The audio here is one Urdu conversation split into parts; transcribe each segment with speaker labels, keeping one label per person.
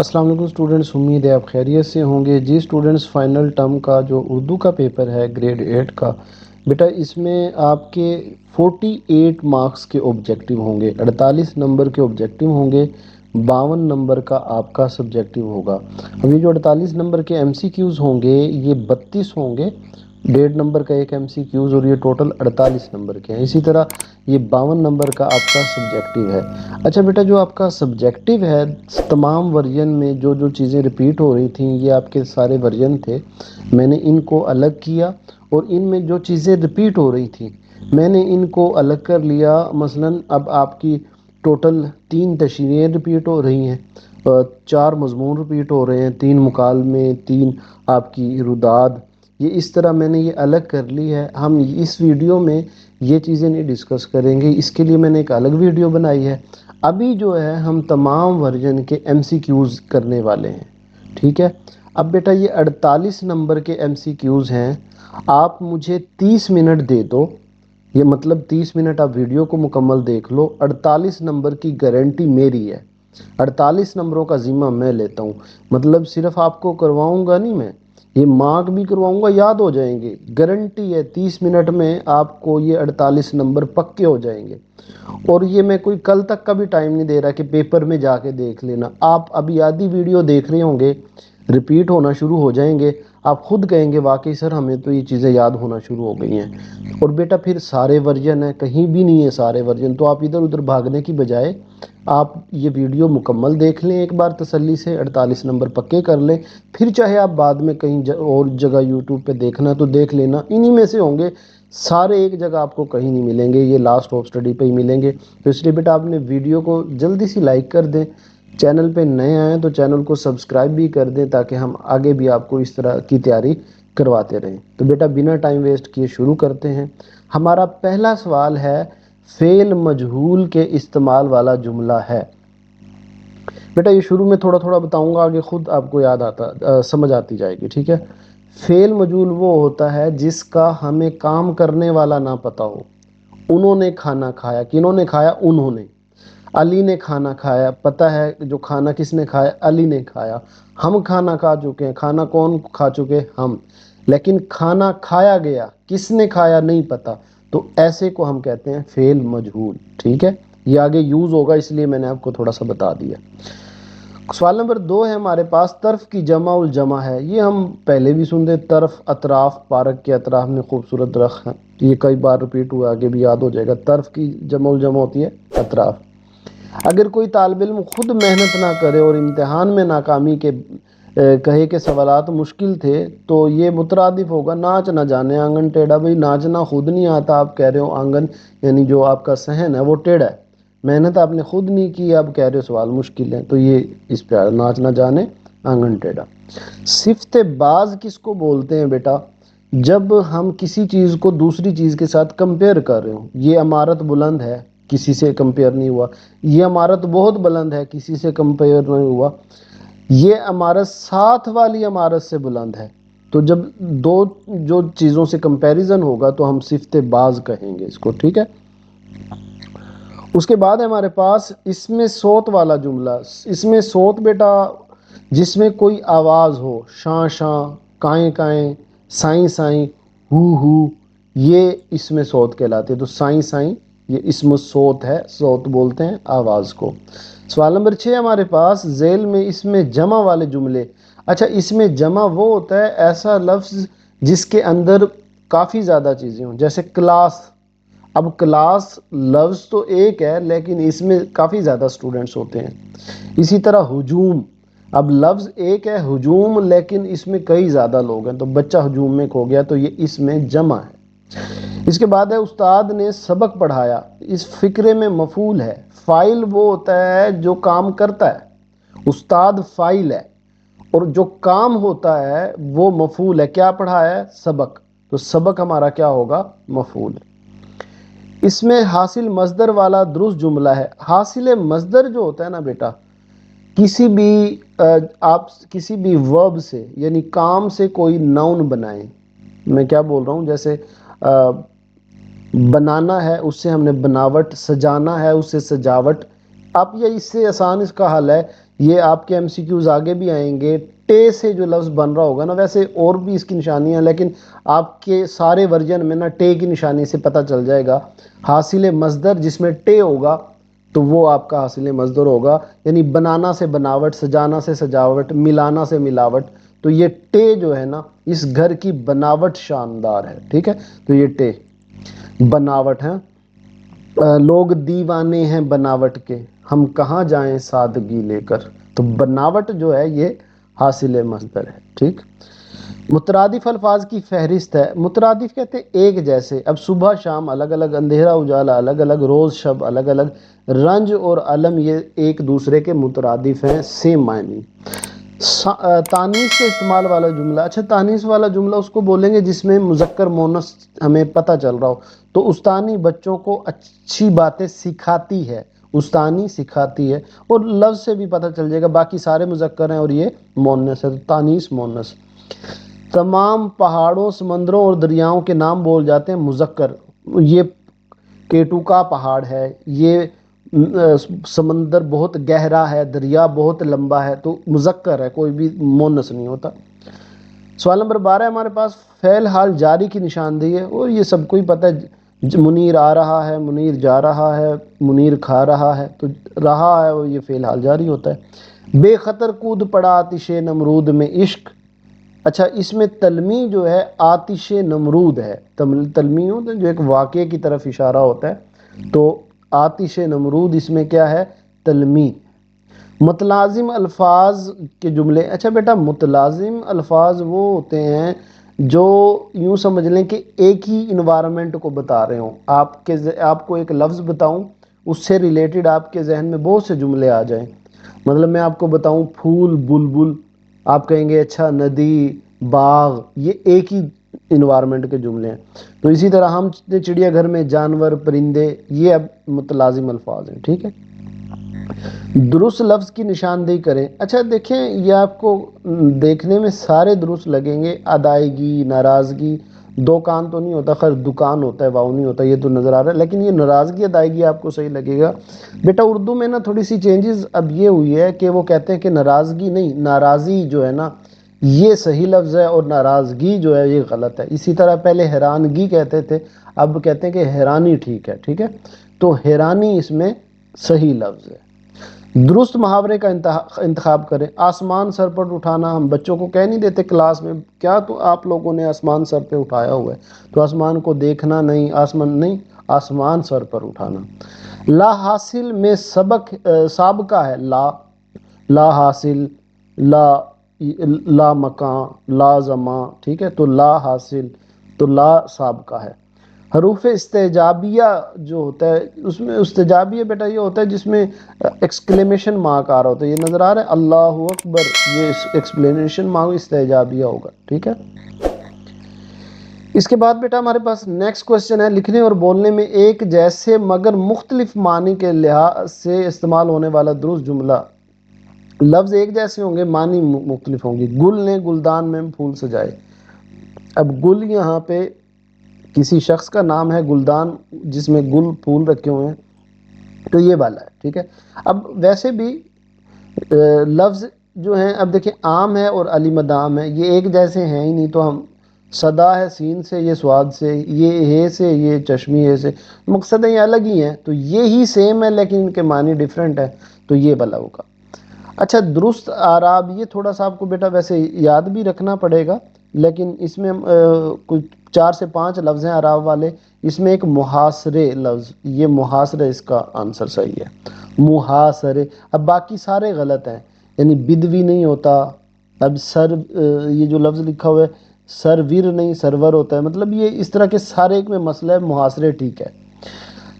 Speaker 1: السلام علیکم اسٹوڈنٹس، امید ہے آپ خیریت سے ہوں گے جی۔ اسٹوڈنٹس، فائنل ٹرم کا جو اردو کا پیپر ہے گریڈ 8 کا، بیٹا اس میں آپ کے 48 مارکس کے آبجیکٹیو ہوں گے، 48 نمبر کے آبجیکٹیو ہوں گے، 52 نمبر کا آپ کا سبجیکٹیو ہوگا۔ اب یہ جو 48 نمبر کے ایم سی کیوز ہوں گے یہ 32 ہوں گے، 1.5 نمبر کا ایک ایم سی کیوز، اور یہ ٹوٹل 48 نمبر کے ہیں۔ اسی طرح یہ 52 نمبر کا آپ کا سبجیکٹیو ہے۔ اچھا بیٹا، جو آپ کا سبجیکٹیو ہے، تمام ورژن میں جو جو چیزیں ریپیٹ ہو رہی تھیں یہ آپ کے سارے ورژن تھے، میں نے ان کو الگ کیا، اور ان میں جو چیزیں ریپیٹ ہو رہی تھیں میں نے ان کو الگ کر لیا۔ مثلاً اب آپ کی ٹوٹل 3 تشریحیں ریپیٹ ہو رہی ہیں، 4 مضمون ریپیٹ ہو رہے ہیں، 3 مکالمے، 3 آپ کی رداد، یہ اس طرح میں نے یہ الگ کر لی ہے۔ ہم اس ویڈیو میں یہ چیزیں نہیں ڈسکس کریں گے، اس کے لیے میں نے ایک الگ ویڈیو بنائی ہے۔ ابھی جو ہے ہم تمام ورژن کے ایم سی کیوز کرنے والے ہیں، ٹھیک ہے۔ اب بیٹا یہ 48 نمبر کے ایم سی کیوز ہیں، آپ مجھے 30 منٹ دے دو، یہ مطلب 30 منٹ آپ ویڈیو کو مکمل دیکھ لو۔ 48 نمبر کی گارنٹی میری ہے، 48 نمبروں کا ذمہ میں لیتا ہوں، مطلب صرف آپ کو کرواؤں گا نہیں، میں یہ مارک بھی کرواؤں گا، یاد ہو جائیں گے، گارنٹی ہے 30 منٹ میں آپ کو یہ 48 نمبر پکے ہو جائیں گے۔ اور یہ میں کوئی کل تک کا بھی ٹائم نہیں دے رہا کہ پیپر میں جا کے دیکھ لینا، آپ ابھی آدھی ویڈیو دیکھ رہے ہوں گے، ریپیٹ ہونا شروع ہو جائیں گے، آپ خود کہیں گے واقعی سر ہمیں تو یہ چیزیں یاد ہونا شروع ہو گئی ہیں۔ اور بیٹا پھر سارے ورژن ہیں، کہیں بھی نہیں ہے سارے ورژن، تو آپ ادھر ادھر بھاگنے کی بجائے آپ یہ ویڈیو مکمل دیکھ لیں ایک بار تسلی سے، 48 نمبر پکے کر لیں، پھر چاہے آپ بعد میں کہیں اور جگہ یوٹیوب پہ دیکھنا تو دیکھ لینا، انہی میں سے ہوں گے سارے، ایک جگہ آپ کو کہیں نہیں ملیں گے، یہ لاسٹ آف اسٹڈی پہ ہی ملیں گے۔ تو اس لیے بیٹا آپ نے ویڈیو کو جلدی سے لائک کر دیں، چینل پہ نئے آئیں تو چینل کو سبسکرائب بھی کر دیں تاکہ ہم آگے بھی آپ کو اس طرح کی تیاری کرواتے رہیں۔ تو بیٹا بنا ٹائم ویسٹ کیے شروع کرتے ہیں۔ ہمارا پہلا سوال ہے، فعل مجہول کے استعمال والا جملہ ہے۔ بیٹا یہ شروع میں تھوڑا تھوڑا بتاؤں گا، آگے خود آپ کو یاد آتا سمجھ آتی جائے گی، ٹھیک ہے۔ فعل مجہول وہ ہوتا ہے جس کا ہمیں کام کرنے والا نہ پتا ہو۔ انہوں نے کھانا کھایا، کنہوں نے کھایا؟ انہوں نے۔ علی نے کھانا کھایا، پتہ ہے جو کھانا کس نے کھایا؟ علی نے کھایا۔ ہم کھانا کھا چکے ہیں، کھانا کون کھا چکے؟ ہم۔ لیکن کھانا کھایا گیا، کس نے کھایا نہیں پتا، تو ایسے کو ہم کہتے ہیں فعل مجہول، ٹھیک ہے۔ یہ آگے یوز ہوگا اس لیے میں نے آپ کو تھوڑا سا بتا دیا۔ سوال نمبر 2 ہے ہمارے پاس، طرف کی جمع الجمع ہے۔ یہ ہم پہلے بھی سنتے، طرف اطراف، پارک کے اطراف میں خوبصورت درخت ہیں، یہ کئی بار ریپیٹ ہوا، آگے بھی یاد ہو جائے گا۔ طرف کی جمع الجمع ہوتی ہے اطراف۔ اگر کوئی طالب علم خود محنت نہ کرے اور امتحان میں ناکامی کے کہے کہ سوالات مشکل تھے تو یہ مترادف ہوگا ناچ نہ جانے آنگن ٹیڑھا۔ بھائی ناچنا خود نہیں آتا، آپ کہہ رہے ہو آنگن یعنی جو آپ کا صحن ہے وہ ٹیڑھا ہے، محنت آپ نے خود نہیں کی، اب کہہ رہے ہو سوال مشکل ہے، تو یہ اس پہ ناچ نہ جانے آنگن ٹیڑھا۔ صفت بعض کس کو بولتے ہیں بیٹا؟ جب ہم کسی چیز کو دوسری چیز کے ساتھ کمپیئر کر رہے ہوں، یہ عمارت بلند ہے، کسی سے کمپیئر نہیں ہوا، یہ عمارت بہت بلند ہے، کسی سے کمپیئر نہیں ہوا، یہ عمارت ساتھ والی عمارت سے بلند ہے، تو جب دو جو چیزوں سے کمپیریزن ہوگا تو ہم صفت بعض کہیں گے اس کو، ٹھیک ہے۔ اس کے بعد ہمارے پاس اس میں صوت والا جملہ۔ اس میں صوت بیٹا جس میں کوئی آواز ہو، شاں شاں، کائیں کائیں، سائیں سائیں، ہو، یہ اس میں صوت کہلاتے ہیں۔ تو سائیں سائیں یہ اسم صوت ہے، صوت بولتے ہیں آواز کو۔ سوال نمبر 6 ہمارے پاس، ذیل میں اس میں جمع والے جملے۔ اچھا اس میں جمع وہ ہوتا ہے ایسا لفظ جس کے اندر کافی زیادہ چیزیں ہوں، جیسے کلاس۔ اب کلاس لفظ تو ایک ہے لیکن اس میں کافی زیادہ سٹوڈنٹس ہوتے ہیں۔ اسی طرح ہجوم، اب لفظ ایک ہے ہجوم لیکن اس میں کئی زیادہ لوگ ہیں، تو بچہ ہجوم میں کھو گیا، تو یہ اس میں جمع ہے۔ اس کے بعد ہے استاد نے سبق پڑھایا۔ اس فقرے میں مفعول ہے، فاعل وہ ہوتا ہے جو کام کرتا ہے، استاد فاعل ہے، اور جو کام ہوتا ہے وہ مفعول ہے۔ کیا پڑھایا ہے؟ سبق، تو سبق ہمارا کیا ہوگا؟ مفعول۔ اس میں حاصل مصدر والا درست جملہ ہے۔ حاصل مصدر جو ہوتا ہے نا بیٹا، کسی بھی آپ کسی بھی ورب سے یعنی کام سے کوئی ناؤن بنائیں، میں کیا بول رہا ہوں، جیسے بنانا ہے اس سے ہم نے بناوٹ، سجانا ہے اس سے سجاوٹ۔ اب یہ اس سے آسان اس کا حل ہے، یہ آپ کے MCQs آگے بھی آئیں گے. ٹے سے جو لفظ بن رہا ہوگا نا، ویسے اور بھی اس کی نشانیاں، لیکن آپ کے سارے ورژن میں نا ٹے کی نشانی سے پتہ چل جائے گا. حاصل مصدر جس میں ٹے ہوگا تو وہ آپ کا حاصل مصدر ہوگا. یعنی بنانا سے بناوٹ، سجانا سے سجاوٹ، ملانا سے ملاوٹ. تو یہ ٹے جو ہے نا، اس گھر کی بناوٹ شاندار ہے. ٹھیک ہے، تو یہ ٹے بناوٹ ہے. لوگ دیوانے ہیں بناوٹ کے، ہم کہاں جائیں سادگی لے کر. تو بناوٹ جو ہے یہ حاصل مصدر ہے. ٹھیک. مترادف الفاظ کی فہرست ہے. مترادف کہتے ہیں ایک جیسے. اب صبح شام الگ الگ، اندھیرا اجالا الگ الگ، روز شب الگ الگ، رنج اور علم یہ ایک دوسرے کے مترادف ہیں، سیم معنی. تانیث کے استعمال والا جملہ. اچھا، تانیث والا جملہ اس کو بولیں گے جس میں مذکر مونث ہمیں پتہ چل رہا ہو. تو استانی بچوں کو اچھی باتیں سکھاتی ہے. استانی سکھاتی ہے، اور لفظ سے بھی پتہ چل جائے گا، باقی سارے مذکر ہیں اور یہ مونث ہے. تانیث مونث. تمام پہاڑوں، سمندروں اور دریاؤں کے نام بول جاتے ہیں مذکر. یہ کیٹو کا پہاڑ ہے، یہ سمندر بہت گہرا ہے، دریا بہت لمبا ہے. تو مذکر ہے، کوئی بھی مونث نہیں ہوتا. سوال نمبر 12 ہمارے پاس فعل حال جاری کی نشاندہی ہے، اور یہ سب کو ہی پتہ ہے. منیر آ رہا ہے، منیر جا رہا ہے، منیر کھا رہا ہے. تو رہا ہے وہ یہ فعل حال جاری ہوتا ہے. بے خطر کود پڑا آتش نمرود میں عشق. اچھا، اس میں تلمی جو ہے آتش نمرود ہے. تلمی ہوتا ہے جو ایک واقعے کی طرف اشارہ ہوتا ہے. تو آتش نمرود اس میں کیا ہے؟ تلمی. متلازم الفاظ کے جملے. اچھا بیٹا، متلازم الفاظ وہ ہوتے ہیں جو یوں سمجھ لیں کہ ایک ہی انوائرمنٹ کو بتا رہے ہوں. آپ کو ایک لفظ بتاؤں، اس سے ریلیٹڈ آپ کے ذہن میں بہت سے جملے آ جائیں. مطلب میں آپ کو بتاؤں پھول، بلبل، آپ کہیں گے اچھا ندی، باغ. یہ ایک ہی انوائرمنٹ کے جملے ہیں. تو اسی طرح ہم چڑیا گھر میں جانور، پرندے، یہ اب متلازم الفاظ ہیں. ٹھیک ہے. درست لفظ کی نشاندہی کریں. اچھا دیکھیں، یہ آپ کو دیکھنے میں سارے درست لگیں گے. ادائیگی، ناراضگی. دو کان تو نہیں ہوتا، خیر دکان ہوتا ہے، واؤ نہیں ہوتا، یہ تو نظر آ رہا ہے. لیکن یہ ناراضگی، ادائیگی آپ کو صحیح لگے گا. بیٹا اردو میں نا تھوڑی سی چینجز اب یہ ہوئی ہے کہ وہ کہتے ہیں کہ ناراضگی نہیں، ناراضی جو ہے نا یہ صحیح لفظ ہے، اور ناراضگی جو ہے یہ غلط ہے. اسی طرح پہلے حیرانگی کہتے تھے، اب کہتے ہیں کہ حیرانی ٹھیک ہے. ٹھیک ہے، تو حیرانی اس میں صحیح لفظ ہے. درست محاورے کا انتخاب کریں. آسمان سر پر اٹھانا. ہم بچوں کو کہہ نہیں دیتے کلاس میں، کیا تو آپ لوگوں نے آسمان سر پہ اٹھایا ہوا ہے؟ تو آسمان کو دیکھنا نہیں، آسمان نہیں، آسمان سر پر اٹھانا. لا حاصل میں سابقہ ہے. لا حاصل، لا لا مکان، لا زماں. ٹھیک ہے، تو لا حاصل، تو لا سابقہ ہے. حروف استعجابیہ جو ہوتا ہے، اس میں استعجابیہ بیٹا یہ ہوتا ہے جس میں ایکسکلیمیشن مارک آ رہا ہوتا ہے. یہ نظر آ رہا ہے اللہ اکبر، یہ ایکسکلیمیشن مارک استعجابیہ ہوگا. ٹھیک ہے. اس کے بعد بیٹا ہمارے پاس نیکسٹ کوشچن ہے. لکھنے اور بولنے میں ایک جیسے مگر مختلف معنی کے لحاظ سے استعمال ہونے والا درست جملہ. لفظ ایک جیسے ہوں گے، معنی مختلف ہوں گے. گل نے گلدان میں پھول سجائے. اب گل یہاں پہ کسی شخص کا نام ہے، گلدان جس میں گل پھول رکھے ہوئے ہیں، تو یہ والا ہے. ٹھیک ہے. اب ویسے بھی لفظ جو ہیں، اب دیکھیں عام ہے اور علی مدام ہے، یہ ایک جیسے ہیں ہی نہیں. تو ہم صدا ہے سین سے، یہ سواد سے، یہ ہے سے، یہ چشمی ہے سے، مقصد یہ الگ ہی ہیں. تو یہ ہی سیم ہے لیکن ان کے معنی ڈیفرنٹ ہے. تو یہ والا ہوگا. اچھا، درست اعراب. یہ تھوڑا سا آپ کو بیٹا ویسے یاد بھی رکھنا پڑے گا، لیکن اس میں کچھ 4 سے 5 لفظ ہیں اعراب والے. اس میں ایک محاصرے لفظ، یہ محاصرے اس کا آنسر صحیح ہے. محاصرے. اب باقی سارے غلط ہیں. یعنی بدوی نہیں ہوتا. اب یہ جو لفظ لکھا ہوا ہے سرور نہیں، سرور ہوتا ہے. مطلب یہ اس طرح کے سارے ایک میں مسئلہ ہے. محاصرے ٹھیک ہے.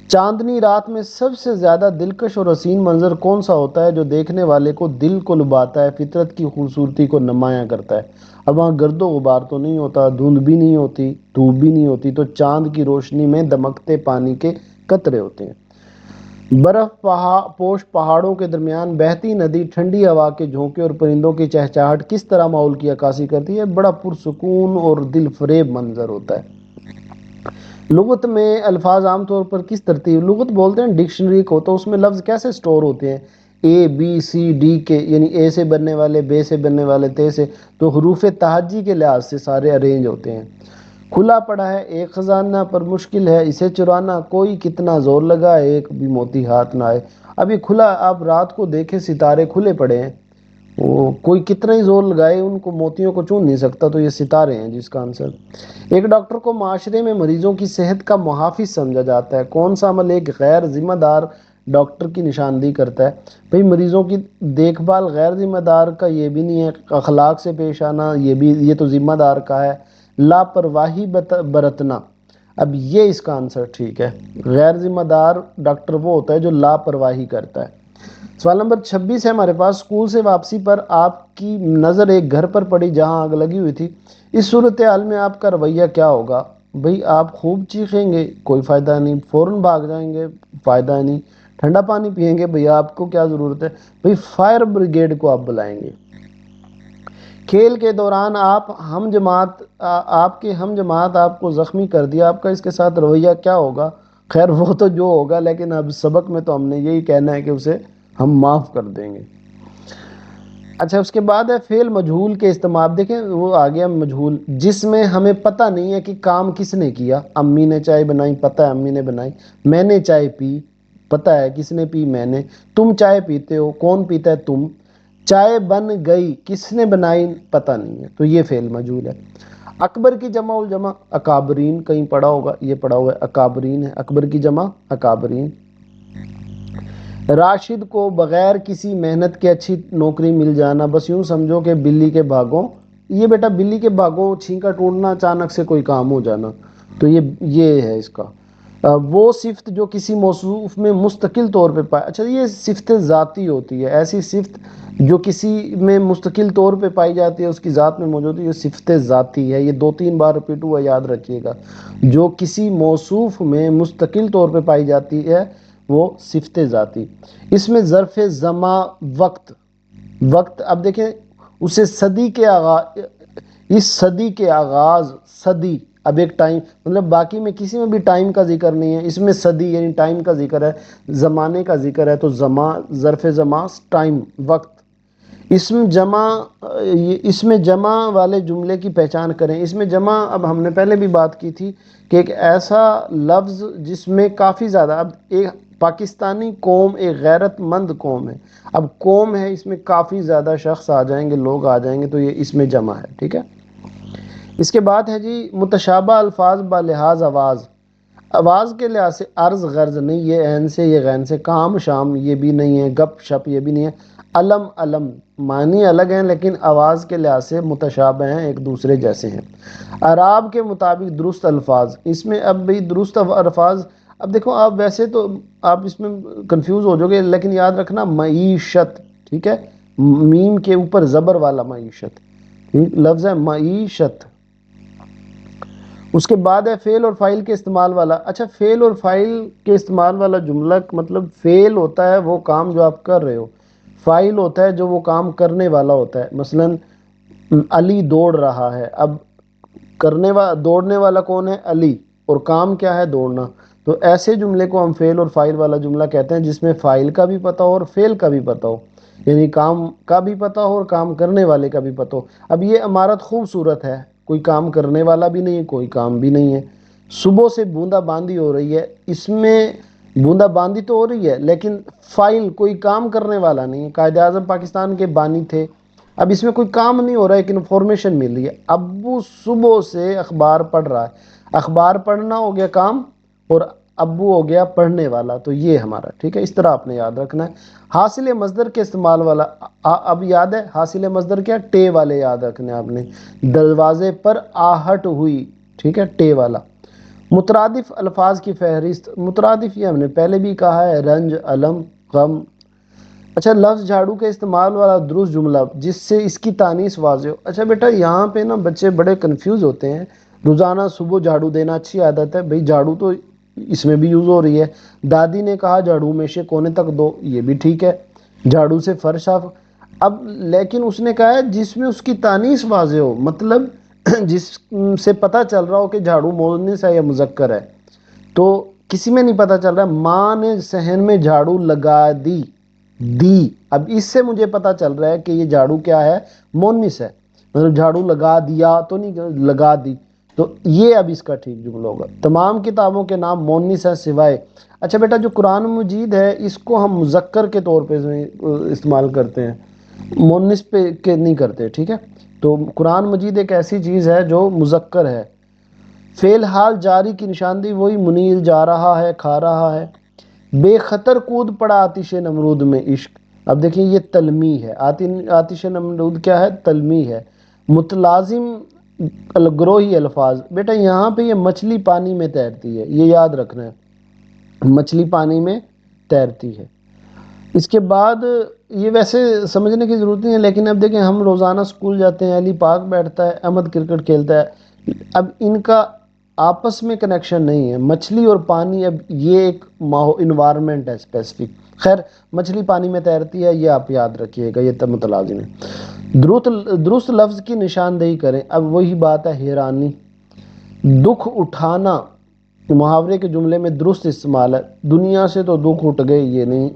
Speaker 1: چاندنی رات میں سب سے زیادہ دلکش اور حسین منظر کون سا ہوتا ہے جو دیکھنے والے کو دل کو لبھاتا ہے، فطرت کی خوبصورتی کو نمایاں کرتا ہے؟ اب وہاں گرد و غبار تو نہیں ہوتا، دھند بھی نہیں ہوتی، دھوپ بھی نہیں ہوتی. تو چاند کی روشنی میں دمکتے پانی کے قطرے ہوتے ہیں. برف پوش پہاڑوں کے درمیان بہتی ندی، ٹھنڈی ہوا کے جھونکے اور پرندوں کی چہچہاہٹ کس طرح ماحول کی عکاسی کرتی ہے؟ بڑا پرسکون اور دل فریب منظر ہوتا ہے. لغت میں الفاظ عام طور پر کس ترتیب؟ لغت بولتے ہیں ڈکشنری کو، تو اس میں لفظ کیسے سٹور ہوتے ہیں؟ اے بی سی ڈی کے، یعنی اے سے بننے والے، بے سے بننے والے، تے سے، تو حروف تہجی کے لحاظ سے سارے ارینج ہوتے ہیں۔ کھلا پڑا ہے ایک خزانہ پر مشکل ہے اسے چرانا، کوئی کتنا زور لگائے ایک بھی موتی ہاتھ نہ آئے۔ اب یہ کھلا، آپ رات کو دیکھیں ستارے کھلے پڑے ہیں، وہ کوئی کتنا ہی زور لگائے ان کو موتیوں کو چون نہیں سکتا، تو یہ ستارے ہیں جس کا آنسر۔ ایک ڈاکٹر کو معاشرے میں مریضوں کی صحت کا محافظ سمجھا جاتا ہے، کون سا عمل ایک غیر ذمہ دار ڈاکٹر کی نشاندہی کرتا ہے؟ بھئی مریضوں کی دیکھ بھال غیر ذمہ دار کا یہ بھی نہیں ہے، اخلاق سے پیش آنا یہ تو ذمہ دار کا ہے، لاپرواہی برتنا، اب یہ اس کا آنسر ٹھیک ہے۔ غیر ذمہ دار ڈاکٹر وہ ہوتا ہے جو لاپرواہی کرتا ہے۔ سوال نمبر 26 ہے ہمارے پاس، اسکول سے واپسی پر آپ کی نظر ایک گھر پر پڑی جہاں آگ لگی ہوئی تھی، اس صورتحال میں آپ کا رویہ کیا ہوگا؟ بھئی آپ خوب چیخیں گے، کوئی فائدہ نہیں، فوراً بھاگ جائیں گے، فائدہ نہیں، ٹھنڈا پانی پئیں گے، بھئی آپ کو کیا ضرورت ہے، بھئی فائر بریگیڈ کو آپ بلائیں گے۔ کھیل کے دوران آپ کے ہم جماعت آپ کو زخمی کر دیا، آپ کا اس کے ساتھ رویہ کیا ہوگا؟ خیر وہ تو جو ہوگا، لیکن اب سبق میں تو ہم نے یہی کہنا ہے کہ اسے ہم معاف کر دیں گے۔ اچھا اس کے بعد ہے فعل مجہول کے استعمال، دیکھیں وہ آ گیا مجہول جس میں ہمیں پتہ نہیں ہے کہ کام کس نے کیا۔ امی نے چائے بنائی، پتہ ہے امی نے بنائی۔ میں نے چائے پی، پتہ ہے کس نے پی، میں نے۔ تم چائے پیتے ہو، کون پیتا ہے، تم۔ چائے بن گئی، کس نے بنائی، پتہ نہیں ہے، تو یہ فعل مجہول ہے۔ اکبر کی جمع الجمع اکابرین، کہیں پڑھا ہوگا، یہ پڑھا ہوا ہے اکابرین ہے، اکبر کی جمع اکابرین۔ راشد کو بغیر کسی محنت کے اچھی نوکری مل جانا، بس یوں سمجھو کہ بلی کے بھاگوں، یہ بیٹا بلی کے بھاگوں چھینکا ٹوٹنا، اچانک سے کوئی کام ہو جانا، تو یہ ہے اس کا۔ وہ صفت جو کسی موصوف میں مستقل طور پہ پائے، اچھا یہ صفت ذاتی ہوتی ہے، ایسی صفت جو کسی میں مستقل طور پہ پائی جاتی ہے، اس کی ذات میں موجود ہے، یہ صفت ذاتی ہے۔ یہ 2-3 بار ریپیٹ ہوا، یاد رکھیے گا، جو کسی موصوف میں مستقل طور پہ پائی جاتی ہے وہ صفت ذاتی۔ اس میں ظرف زمان وقت، اب دیکھیں اسے صدی کے آغاز، اس صدی کے آغاز، صدی، اب ایک ٹائم، مطلب باقی میں کسی میں بھی ٹائم کا ذکر نہیں ہے، اس میں صدی یعنی ٹائم کا ذکر ہے، زمانے کا ذکر ہے، تو زمان، ظرف زمان، ٹائم، وقت۔ اس میں جمع والے جملے کی پہچان کریں۔ اس میں جمع، اب ہم نے پہلے بھی بات کی تھی کہ ایک ایسا لفظ جس میں کافی زیادہ، اب ایک پاکستانی قوم ایک غیرت مند قوم ہے، اب قوم ہے، اس میں کافی زیادہ شخص آ جائیں گے، لوگ آ جائیں گے، تو یہ اس میں جمع ہے، ٹھیک ہے۔ اس کے بعد ہے جی متشابہ الفاظ بلحاظ آواز، آواز کے لحاظ سے عرض غرض نہیں، یہ عین سے، یہ غین سے، کام شام یہ بھی نہیں ہے، گپ شپ یہ بھی نہیں ہے، علم علم، معنی الگ ہیں لیکن آواز کے لحاظ سے متشابہ ہیں، ایک دوسرے جیسے ہیں۔ اعراب کے مطابق درست الفاظ، اس میں اب بھی درست الفاظ، اب دیکھو آپ ویسے تو آپ اس میں کنفیوز ہو جاؤ گے، لیکن یاد رکھنا معیشت، ٹھیک ہے، میم کے اوپر زبر والا معیشت، لفظ ہے معیشت۔ اس کے بعد ہے فعل اور فاعل کے استعمال والا، اچھا فعل اور فاعل کے استعمال والا جملہ، مطلب فعل ہوتا ہے وہ کام جو آپ کر رہے ہو، فاعل ہوتا ہے جو وہ کام کرنے والا ہوتا ہے، مثلا علی دوڑ رہا ہے، اب دوڑنے والا کون ہے، علی، اور کام کیا ہے، دوڑنا، تو ایسے جملے کو ہم فعل اور فاعل والا جملہ کہتے ہیں جس میں فاعل کا بھی پتہ ہو اور فعل کا بھی پتہ ہو، یعنی کام کا بھی پتہ ہو اور کام کرنے والے کا بھی پتہ ہو۔ اب یہ عمارت خوبصورت ہے، کوئی کام کرنے والا بھی نہیں ہے، کوئی کام بھی نہیں ہے۔ صبح سے بوندا باندی ہو رہی ہے، اس میں بوندا باندی تو ہو رہی ہے لیکن فاعل کوئی کام کرنے والا نہیں ہے، قائد اعظم پاکستان کے بانی تھے، اب اس میں کوئی کام نہیں ہو رہا ہے لیکن انفارمیشن مل رہی ہے، ابو صبح سے اخبار پڑھ رہا ہے، اخبار پڑھنا ہو گیا کام، اور ابو ہو گیا پڑھنے والا، تو یہ ہمارا، ٹھیک ہے، اس طرح آپ نے یاد رکھنا ہے۔ حاصل مصدر کے استعمال والا، اب یاد ہے حاصل مصدر کیا، ٹے والے یاد رکھنے آپ نے، دروازے پر آہٹ ہوئی، ٹھیک ہے، ٹے والا۔ مترادف الفاظ کی فہرست، مترادف یہ ہم نے پہلے بھی کہا ہے، رنج، علم، غم۔ اچھا لفظ جھاڑو کے استعمال والا درست جملہ جس سے اس کی تانیث واضح ہو، اچھا بیٹا یہاں پہ نا بچے بڑے کنفیوز ہوتے ہیں، روزانہ صبح جھاڑو دینا اچھی عادت ہے، بھئی جھاڑو تو اس میں بھی یوز ہو رہی ہے، دادی نے کہا جھاڑو میں سے کونے تک دو، یہ بھی ٹھیک ہے، جھاڑو سے فرش صاف، اب لیکن اس نے کہا ہے جس میں اس کی تانیث واضح ہو، مطلب جس سے پتہ چل رہا ہو کہ جھاڑو مؤنث ہے یا مذکر ہے، تو کسی میں نہیں پتہ چل رہا، ماں نے صحن میں جھاڑو لگا دی، دی. اب اس سے مجھے پتا چل رہا ہے کہ یہ جھاڑو کیا ہے؟ مونس ہے. مطلب جھاڑو لگا دیا تو نہیں، لگا دی. تو یہ اب اس کا ٹھیک جملہ ہوگا. تمام کتابوں کے نام مونس ہیں سوائے. اچھا بیٹا، جو قرآن مجید ہے اس کو ہم مذکر کے طور پہ استعمال کرتے ہیں، مونس پہ کے نہیں کرتے، ٹھیک ہے؟ تو قرآن مجید ایک ایسی چیز ہے جو مذکر ہے. فی الحال جاری کی نشاندہی وہی منیر جا رہا ہے، کھا رہا ہے. بے خطر کود پڑا آتش نمرود میں عشق. اب دیکھیں یہ تلمی ہے، آتش نمرود کیا ہے؟ تلمی ہے. متلازم الگروہی الفاظ. بیٹا یہاں پہ یہ مچھلی پانی میں تیرتی ہے، یہ یاد رکھنا ہے، مچھلی پانی میں تیرتی ہے. اس کے بعد یہ ویسے سمجھنے کی ضرورت نہیں ہے، لیکن اب دیکھیں ہم روزانہ اسکول جاتے ہیں، علی پاک بیٹھتا ہے، احمد کرکٹ کھیلتا ہے. اب ان کا آپس میں کنیکشن نہیں ہے. مچھلی اور پانی، اب یہ ایک انوائرمنٹ ہے اسپیسیفک. خیر، مچھلی پانی میں تیرتی ہے، یہ آپ یاد رکھیے گا، یہ تب متلازم ہے. درست لفظ کی نشاندہی کریں. اب وہی بات ہے، حیرانی. دکھ اٹھانا محاورے کے جملے میں درست استعمال ہے. دنیا سے تو دکھ اٹھ گئے، یہ نہیں.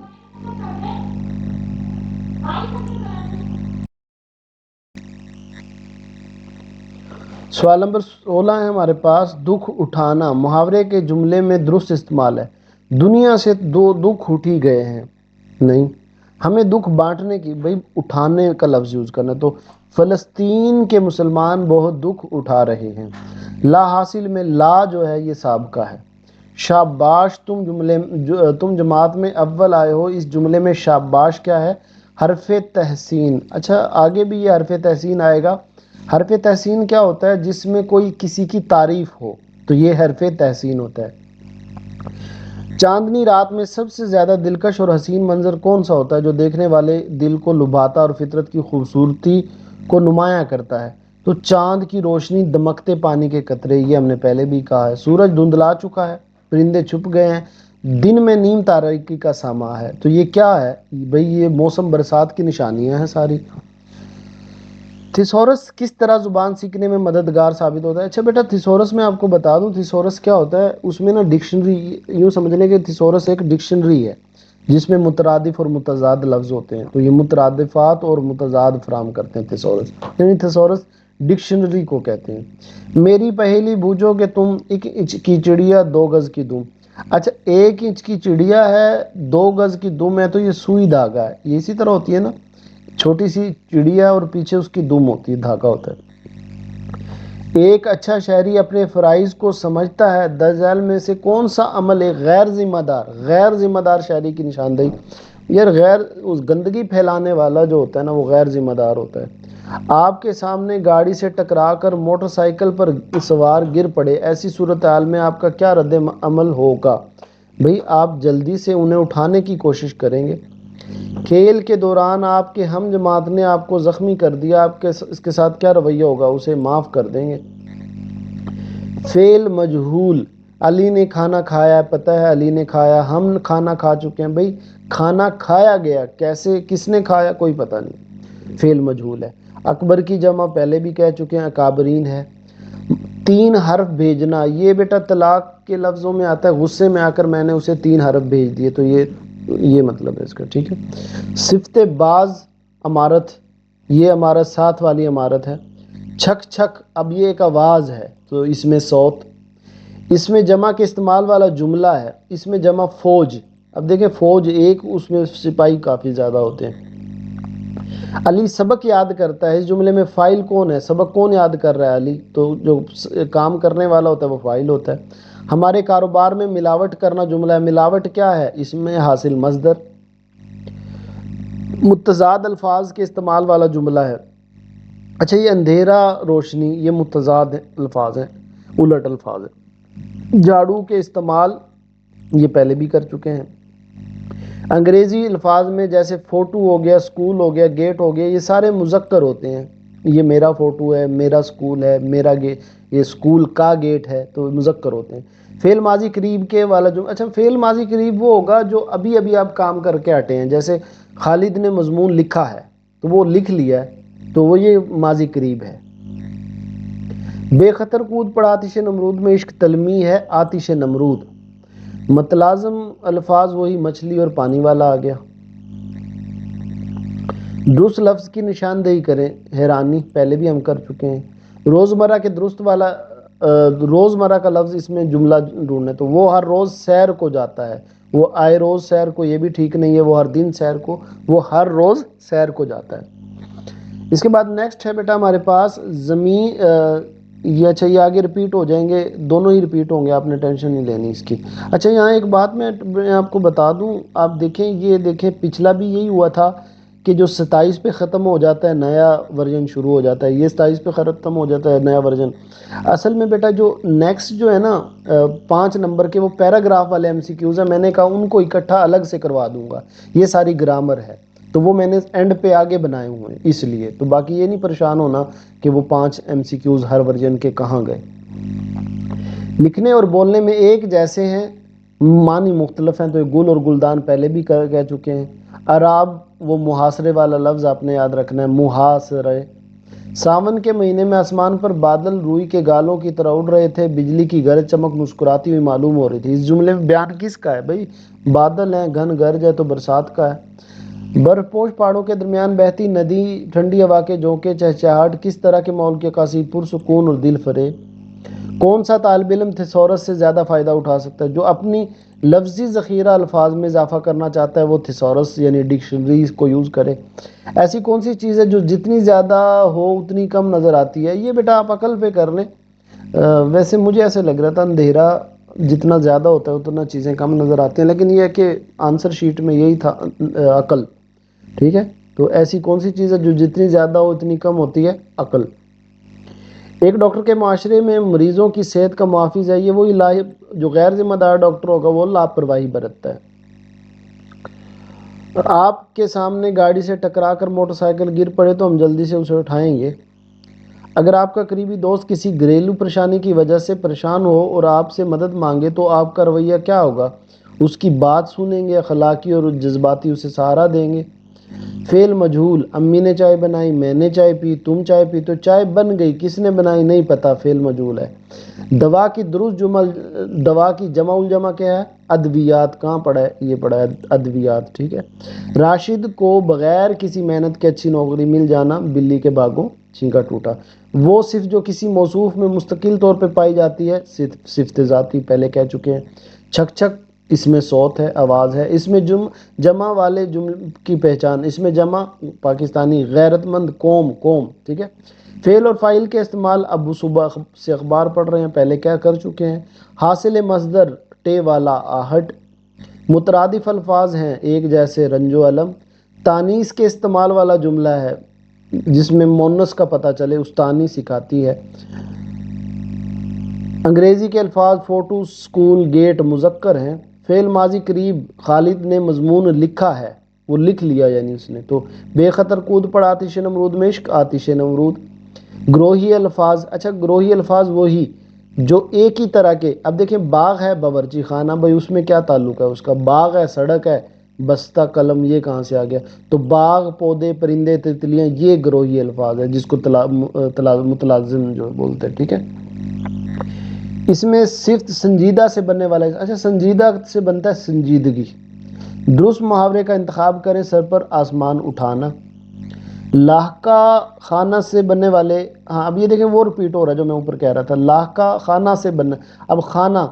Speaker 1: سوال نمبر 16 ہے ہمارے پاس. دکھ اٹھانا محاورے کے جملے میں درست استعمال ہے. دنیا سے دو دکھ اٹھ ہی گئے ہیں، نہیں. ہمیں دکھ بانٹنے کی، بھئی اٹھانے کا لفظ یوز کرنا. تو فلسطین کے مسلمان بہت دکھ اٹھا رہے ہیں. لا حاصل میں لا جو ہے یہ سابقہ ہے. شاباش تم جماعت میں اول آئے ہو. اس جملے میں شاباش کیا ہے؟ حرف تحسین. اچھا آگے بھی یہ حرف تحسین آئے گا. حرف تحسین کیا ہوتا ہے؟ جس میں کوئی کسی کی تعریف ہو، تو یہ حرف تحسین ہوتا ہے. چاندنی رات میں سب سے زیادہ دلکش اور حسین منظر کون سا ہوتا ہے جو دیکھنے والے دل کو لبھاتا اور فطرت کی خوبصورتی کو نمایاں کرتا ہے؟ تو چاند کی روشنی، دمکتے پانی کے قطرے، یہ ہم نے پہلے بھی کہا ہے. سورج دھندلا چکا ہے، پرندے چھپ گئے ہیں، دن میں نیم تاریکی کا ساماں ہے. تو یہ کیا ہے بھئی؟ یہ موسم برسات کی نشانیاں ہیں ساری. تھیسورس کس طرح زبان سیکھنے میں مددگار ثابت ہوتا ہے؟ اچھا بیٹا، تھیسورس میں آپ کو بتا دوں تھیسورس کیا ہوتا ہے. اس میں نا ڈکشنری، یوں سمجھ لیں کہ تھیسورس ایک ڈکشنری ہے جس میں مترادف اور متضاد لفظ ہوتے ہیں. تو یہ مترادفات اور متضاد فراہم کرتے ہیں تھیسورس، یعنی تھیسورس ڈکشنری کو کہتے ہیں. میری پہیلی بوجھو کہ تم، 1 انچ کی چڑیا 2 گز کی دم. اچھا 1 انچ کی چڑیا ہے، 2 گز کی دم ہے، تو یہ سوئی دھاگا ہے. یہ اسی طرح ہوتی ہے نا، چھوٹی سی چڑیا اور پیچھے اس کی دم ہوتی ہے، دھاگا ہوتا ہے. ایک اچھا شہری اپنے فرائض کو سمجھتا ہے. دجال میں سے کون سا عمل ایک غیر ذمہ دار شہری کی نشاندہی؟ یار اس گندگی پھیلانے والا جو ہوتا ہے نا، وہ غیر ذمہ دار ہوتا ہے. آپ کے سامنے گاڑی سے ٹکرا کر موٹر سائیکل پر سوار گر پڑے، ایسی صورتحال میں آپ کا کیا رد عمل ہوگا؟ بھئی آپ جلدی سے انہیں اٹھانے کی کوشش کریں گے. کھیل کے دوران آپ کے ہم جماعت نے آپ کو زخمی کر دیا، آپ کے اس کے ساتھ کیا رویہ ہوگا؟ اسے معاف کر دیں گے. فعل مجہول. علی نے کھانا کھایا، پتہ ہے علی نے کھایا، ہم کھانا کھا چکے ہیں. بھئی کھانا کھایا گیا، کیسے، کس نے کھایا، کوئی پتہ نہیں، فعل مجہول ہے. اکبر کی جمع پہلے بھی کہہ چکے ہیں، اکابرین ہے. 3 حرف بھیجنا، یہ بیٹا طلاق کے لفظوں میں آتا ہے. غصے میں آ کر میں نے اسے 3 حرف بھیج دیے، تو یہ مطلب ہے اس کا، ٹھیک ہے. صفت باز عمارت، یہ عمارت ساتھ والی عمارت ہے. چھک چھک، اب یہ ایک آواز ہے تو اس میں صوت. اس میں جمع کے استعمال والا جملہ ہے. اس میں جمع فوج. اب دیکھیں فوج ایک، اس میں سپاہی کافی زیادہ ہوتے ہیں. علی سبق یاد کرتا ہے، اس جملے میں فاعل کون ہے؟ سبق کون یاد کر رہا ہے؟ علی. تو جو کام کرنے والا ہوتا ہے وہ فاعل ہوتا ہے. ہمارے کاروبار میں ملاوٹ کرنا جملہ ہے. ملاوٹ کیا ہے؟ اس میں حاصل مصدر. متضاد الفاظ کے استعمال والا جملہ ہے. اچھا یہ اندھیرا روشنی، یہ متضاد الفاظ ہیں، الٹ الفاظ ہیں. جھاڑو کے استعمال یہ پہلے بھی کر چکے ہیں. انگریزی الفاظ میں جیسے فوٹو ہو گیا، اسکول ہو گیا، گیٹ ہو گیا، یہ سارے مذکر ہوتے ہیں. یہ میرا فوٹو ہے، میرا اسکول ہے، میرا یہ اسکول کا گیٹ ہے، تو مذکر ہوتے ہیں. فعل ماضی قریب کے والا جو، اچھا فعل ماضی قریب وہ ہوگا جو ابھی ابھی آپ کام کر کے ہٹے ہیں. جیسے خالد نے مضمون لکھا ہے تو وہ لکھ لیا ہے، تو وہ یہ ماضی قریب ہے. بے خطر کود پڑا آتش نمرود میں عشق تلمی ہے. آتش نمرود. متلازم الفاظ وہی مچھلی اور پانی والا آ گیا. درست لفظ کی نشاندہی کریں، حیرانی پہلے بھی ہم کر چکے ہیں۔ روزمرہ کے درست والا روزمرہ کا لفظ اس میں جملہ ڈھونڈنا ہے، تو وہ ہر روز سیر کو جاتا ہے، وہ آئے روز سیر کو یہ بھی ٹھیک نہیں ہے، وہ ہر دن سیر کو، وہ ہر روز سیر کو جاتا ہے۔ اس کے بعد نیکسٹ ہے بیٹا ہمارے پاس زمین، یہ اچھا یہ آگے ریپیٹ ہو جائیں گے، دونوں ہی ریپیٹ ہوں گے، آپ نے ٹینشن نہیں لینی اس کی۔ اچھا یہاں ایک بات میں آپ کو بتا دوں، آپ دیکھیں یہ دیکھیں پچھلا بھی یہی ہوا تھا کہ جو 27 پہ ختم ہو جاتا ہے نیا ورژن شروع ہو جاتا ہے، یہ 27 پہ ختم ہو جاتا ہے نیا ورژن۔ اصل میں بیٹا جو نیکسٹ جو ہے نا 5 نمبر کے وہ پیراگراف والے ایم سی کیوز ہیں، میں نے کہا ان کو اکٹھا الگ سے کروا دوں گا، یہ ساری گرامر ہے تو وہ میں نے اینڈ پہ آگے بنائے ہوئے ہیں اس لیے، تو باقی یہ نہیں پریشان ہونا کہ وہ 5 ایم سی کیوز ہر ورژن کے کہاں گئے۔ لکھنے اور بولنے میں ایک جیسے ہیں، معنی مختلف ہیں، تو یہ گل اور گلدان پہلے بھی کہہ چکے ہیں۔ عراب وہ محاصرے والا لفظ آپ نے یاد رکھنا ہے، محاصرے۔ ساون کے مہینے میں آسمان پر بادل روئی کے گالوں کی طرح اڑ رہے تھے، بجلی کی گرج چمک مسکراتی ہوئی معلوم ہو رہی تھی۔ اس جملے میں بیان کس کا ہے بھائی؟ بادل ہیں، گھن گرج ہے تو برسات کا ہے۔ برف پوش پہاڑوں کے درمیان بہتی ندی، ٹھنڈی ہوا کے جھونکے، چہچہاہٹ، کس طرح کے ماحول کے قاصد، پرسکون اور دل فریب۔ کون سا طالب علم تھیسورس سے زیادہ فائدہ اٹھا سکتا ہے؟ جو اپنی لفظی ذخیرہ الفاظ میں اضافہ کرنا چاہتا ہے وہ تھیسورس یعنی ڈکشنری کو یوز کرے۔ ایسی کون سی چیز ہے جو جتنی زیادہ ہو اتنی کم نظر آتی ہے؟ یہ بیٹا آپ عقل پہ کر لیں، ویسے مجھے ایسے لگ رہا تھا اندھیرا جتنا زیادہ ہوتا ہے اتنا چیزیں کم نظر آتی ہیں، لیکن یہ ہے کہ آنسر شیٹ میں یہی تھا عقل، ٹھیک ہے؟ تو ایسی کون سی چیز ہے جو جتنی زیادہ ہو اتنی کم ہوتی ہے؟ عقل۔ ایک ڈاکٹر کے معاشرے میں مریضوں کی صحت کا محافظ ہے، یہ وہی جو غیر ذمہ دار ڈاکٹر ہوگا وہ لاپرواہی برتتا ہے۔ آپ کے سامنے گاڑی سے ٹکرا کر موٹر سائیکل گر پڑے تو ہم جلدی سے اسے اٹھائیں گے۔ اگر آپ کا قریبی دوست کسی گھریلو پریشانی کی وجہ سے پریشان ہو اور آپ سے مدد مانگے تو آپ کا رویہ کیا ہوگا؟ اس کی بات سنیں گے، اخلاقی اور جذباتی اسے سہارا دیں گے؟ فعل مجہول، امی نے چائے بنائی، میں نے چائے پی، تم چائے پی، تو چائے بن گئی، کس نے بنائی نہیں پتا، فعل مجہول ہے۔ دوا کی درست دوا کی جمع الجمع کیا ہے؟ ادویات۔ کہاں پڑھا ہے؟ یہ پڑھا ہے ادویات، ٹھیک ہے۔ راشد کو بغیر کسی محنت کے اچھی نوکری مل جانا، بلی کے باگوں چھینکا ٹوٹا۔ وہ صفت جو کسی موصوف میں مستقل طور پہ پائی جاتی ہے، صفت ذاتی، پہلے کہہ چکے ہیں۔ چھک چھک، اس میں صوت ہے، آواز ہے۔ اس میں جمع والے جمل کی پہچان، اس میں جمع پاکستانی، غیرت مند، قوم، ٹھیک ہے۔ فعل اور فاعل کے استعمال، اب صبح سے اخبار پڑھ رہے ہیں، پہلے کیا کر چکے ہیں۔ حاصل مصدر، ٹے والا، آہٹ۔ مترادف الفاظ ہیں، ایک جیسے، رنج و الم۔ تانیث کے استعمال والا جملہ ہے جس میں مونس کا پتہ چلے، استانی سکھاتی ہے۔ انگریزی کے الفاظ فوٹو، اسکول، گیٹ مذکر ہیں۔ فعل ماضی قریب، خالد نے مضمون لکھا ہے، وہ لکھ لیا یعنی اس نے، تو بے خطر کود پڑ آتش نمرود میں عشق، آتش نمرود۔ گروہی الفاظ، اچھا گروہی الفاظ وہی جو ایک ہی طرح کے، اب دیکھیں باغ ہے، باورچی خانہ، بھائی اس میں کیا تعلق ہے اس کا؟ باغ ہے، سڑک ہے، بستہ، قلم، یہ کہاں سے آ گیا؟ تو باغ، پودے، پرندے، تتلیاں، یہ گروہی الفاظ ہے جس کو متلازم جو بولتے ہیں، ٹھیک ہے۔ اس میں صفت سنجیدہ سے بننے والا ہے، اچھا سنجیدہ سے بنتا ہے سنجیدگی۔ درست محاورے کا انتخاب کریں، سر پر آسمان اٹھانا۔ لاحقہ خانہ سے بننے والے، ہاں اب یہ دیکھیں وہ ریپیٹ ہو رہا ہے جو میں اوپر کہہ رہا تھا، لاحقہ خانہ سے بننا۔ اب خانہ،